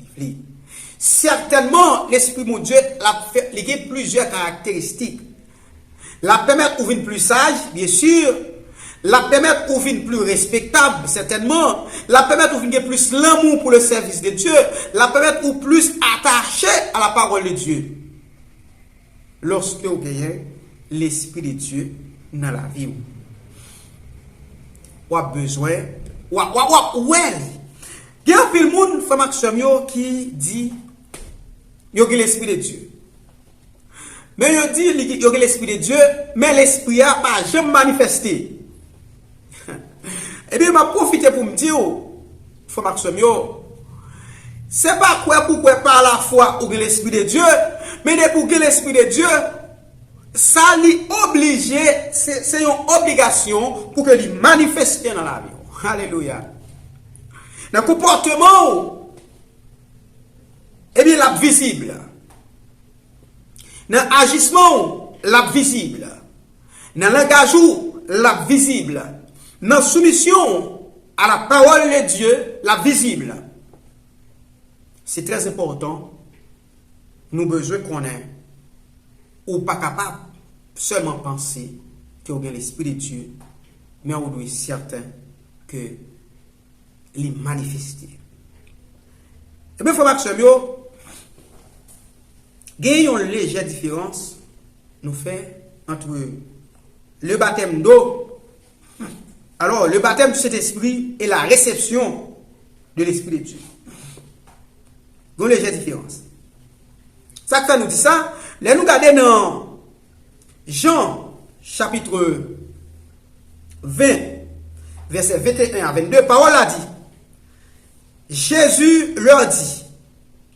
Certainement, l'Esprit mon Dieu a plusieurs caractéristiques. La permettre d'ouvrir plus sage, bien sûr. La permettre d'ouvrir plus respectable, certainement. La permettre d'ouvrir plus l'amour pour le service de Dieu. La permettre ou plus attaché à la parole de Dieu. Lorsque vous gagnez l'Esprit de Dieu dans la vie, vous avez besoin, il y a un peu de monde, frère Maxime, qui dit, il y a l'Esprit de Dieu. Mais il dit, il y a l'Esprit de Dieu, mais l'Esprit n'a pas jamais manifesté. Eh bien, je vais profiter pour me dire, frère Maxime, c'est pas quoi pourquoi par la foi ou l'Esprit de Dieu, mais pour que l'Esprit de Dieu, ça lui obligé, c'est une obligation pour que lui manifeste dans la vie. Alléluia. Dans le comportement, eh bien, la visible. Dans l'agissement, la visible. Dans l'engagement, la visible. Dans la soumission à la parole de Dieu, la visible. C'est très important. Nous avons besoin qu'on ait, ou pas capable seulement penser qu'il y a l'Esprit de Dieu, mais on doit être certain que il manifeste. Et bien, frère Maxime, il y a une légère différence nous fait entre le baptême d'eau, alors le baptême de cet esprit et la réception de l'Esprit de Dieu. Il y a une légère différence. Ça que nous dit ça, là nous regardons dans Jean chapitre 20, verset 21 à 22, parole a dit, Jésus leur dit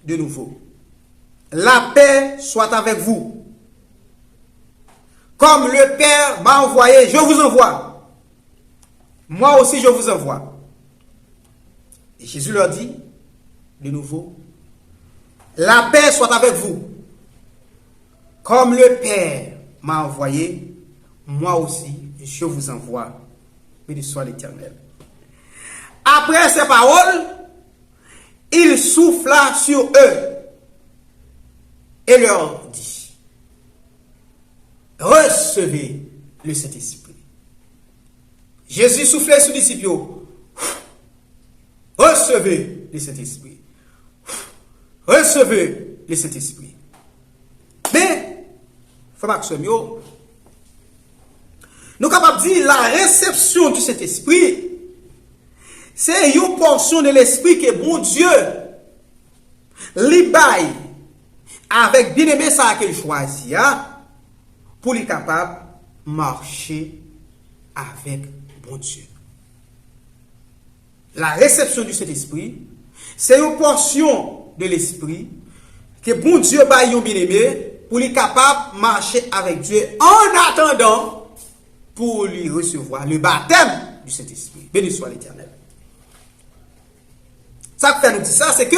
de nouveau, la paix soit avec vous. Comme le Père m'a envoyé, je vous envoie. Moi aussi je vous envoie. Et Jésus leur dit de nouveau, la paix soit avec vous. Comme le Père m'a envoyé, moi aussi, je vous envoie. Béni soit l'Éternel. Après ces paroles, il souffla sur eux et leur dit, recevez le Saint-Esprit. Jésus soufflait sur les disciples, recevez le Saint-Esprit. Recevez le Saint-Esprit. Mais, frère Maxime, nous sommes capables de dire la réception du Saint-Esprit, c'est une portion de l'Esprit que bon Dieu libaille avec bien-aimé ça qu'il choisit pour être capable de marcher avec bon Dieu. La réception du Saint-Esprit, c'est une portion de l'Esprit que bon Dieu baille bien-aimé pour être capable de marcher avec Dieu en attendant pour lui recevoir le baptême du Saint-Esprit. Béni soit l'Éternel. Ça que fait nous dire ça, c'est que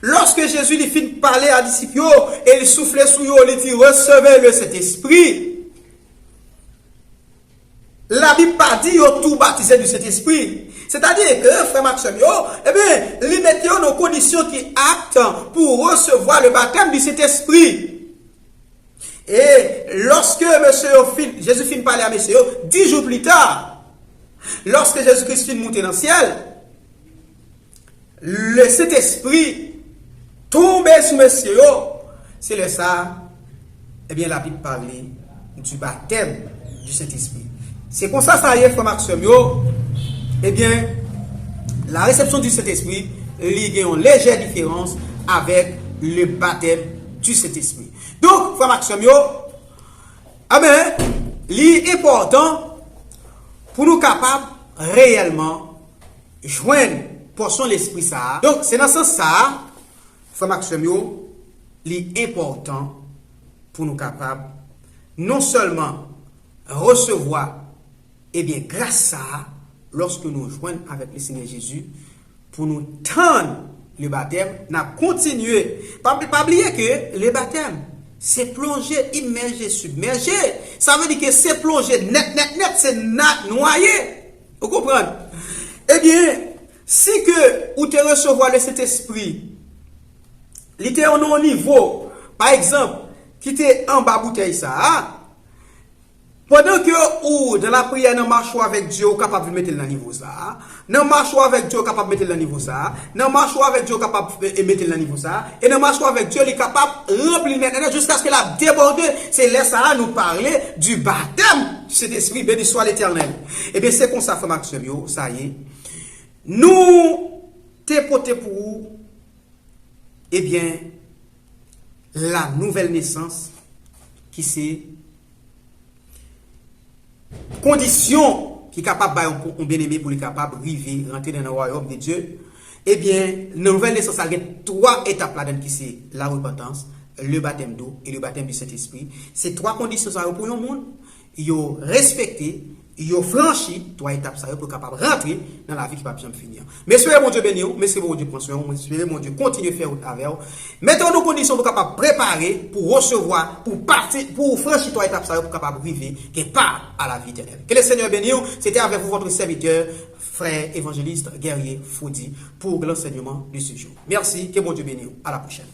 lorsque Jésus lui finit de parler à disciples et il soufflait sur eux, il dit recevez le Saint-Esprit. La Bible pas dit tout baptisé du Saint-Esprit. C'est-à-dire que, frère Maxime, eh bien, il mettait nos conditions qui actent pour recevoir le baptême du Saint-Esprit. Et lorsque Jésus finit de parler à monsieur, 10 jours plus tard, Lorsque Jésus-Christ est monté dans le ciel, le Saint-Esprit tombait sur monsieur, c'est le ça, eh bien la Bible parlait du baptême du Saint-Esprit. C'est comme ça y est, frère Maxime, eh bien, la réception du Saint-Esprit, il y a une légère différence avec le baptême du Saint-Esprit. Donc, frère Maxime, il est important pour nous capables réellement joindre portion l'esprit ça. Donc, c'est dans ce sens ça, frère Maxime, il est important pour nous capables non seulement recevoir, eh bien, grâce à lorsque nous joignons avec le Seigneur Jésus, pour nous tendre le baptême, nous continuer. Pas oublier que le baptême, c'est plonger, immerger, submerger. Ça veut dire que c'est plonger net, c'est noyer. Vous comprenez? Eh bien, si que vous te recevoir le Saint-Esprit, il était à un niveau, par exemple, qui était en bas bouteille ça, pendant que ou dans la prière, dans marche avec Dieu, vous capable de mettre le niveau ça. Dans marche avec Dieu, capable de mettre le niveau ça. Dans marche avec Dieu, capable de mettre le niveau ça. Et dans marche avec Dieu, il est capable de remplir maintenant jusqu'à ce que la déborde. C'est là ça nous parler du baptême de cet esprit, béni soit l'Éternel. Et bien c'est comme ça, frère Maxime, ça y est. Nous t'es porté pour vous, eh bien, la nouvelle naissance qui c'est condition qui est capable de bien-aimé pour les capable de arriver, rentrer dans le royaume de Dieu. Eh bien, la nouvelle naissance, il y a 3 étapes là-dedans qui c'est la repentance, le baptême d'eau et le baptême du Saint-Esprit. Ces 3 conditions ça pour le monde, ils ont respecté, ils ont franchi 3 étapes ça pour capable de rentrer dans la vie qui va bien finir. Messieurs, mon Dieu béni, messieurs, mon Dieu prend soin, messieurs, mon Dieu continue à faire avec vous. Mettons nos conditions pour capable préparer, pour recevoir, pour partir, pour franchir 3 étapes ça pour capable arriver quelque part à la vie éternelle. Que le Seigneur bénisse. C'était avec vous votre serviteur, frère évangéliste guerrier Fodi pour l'enseignement de ce jour. Merci, que mon Dieu bénisse. À la prochaine.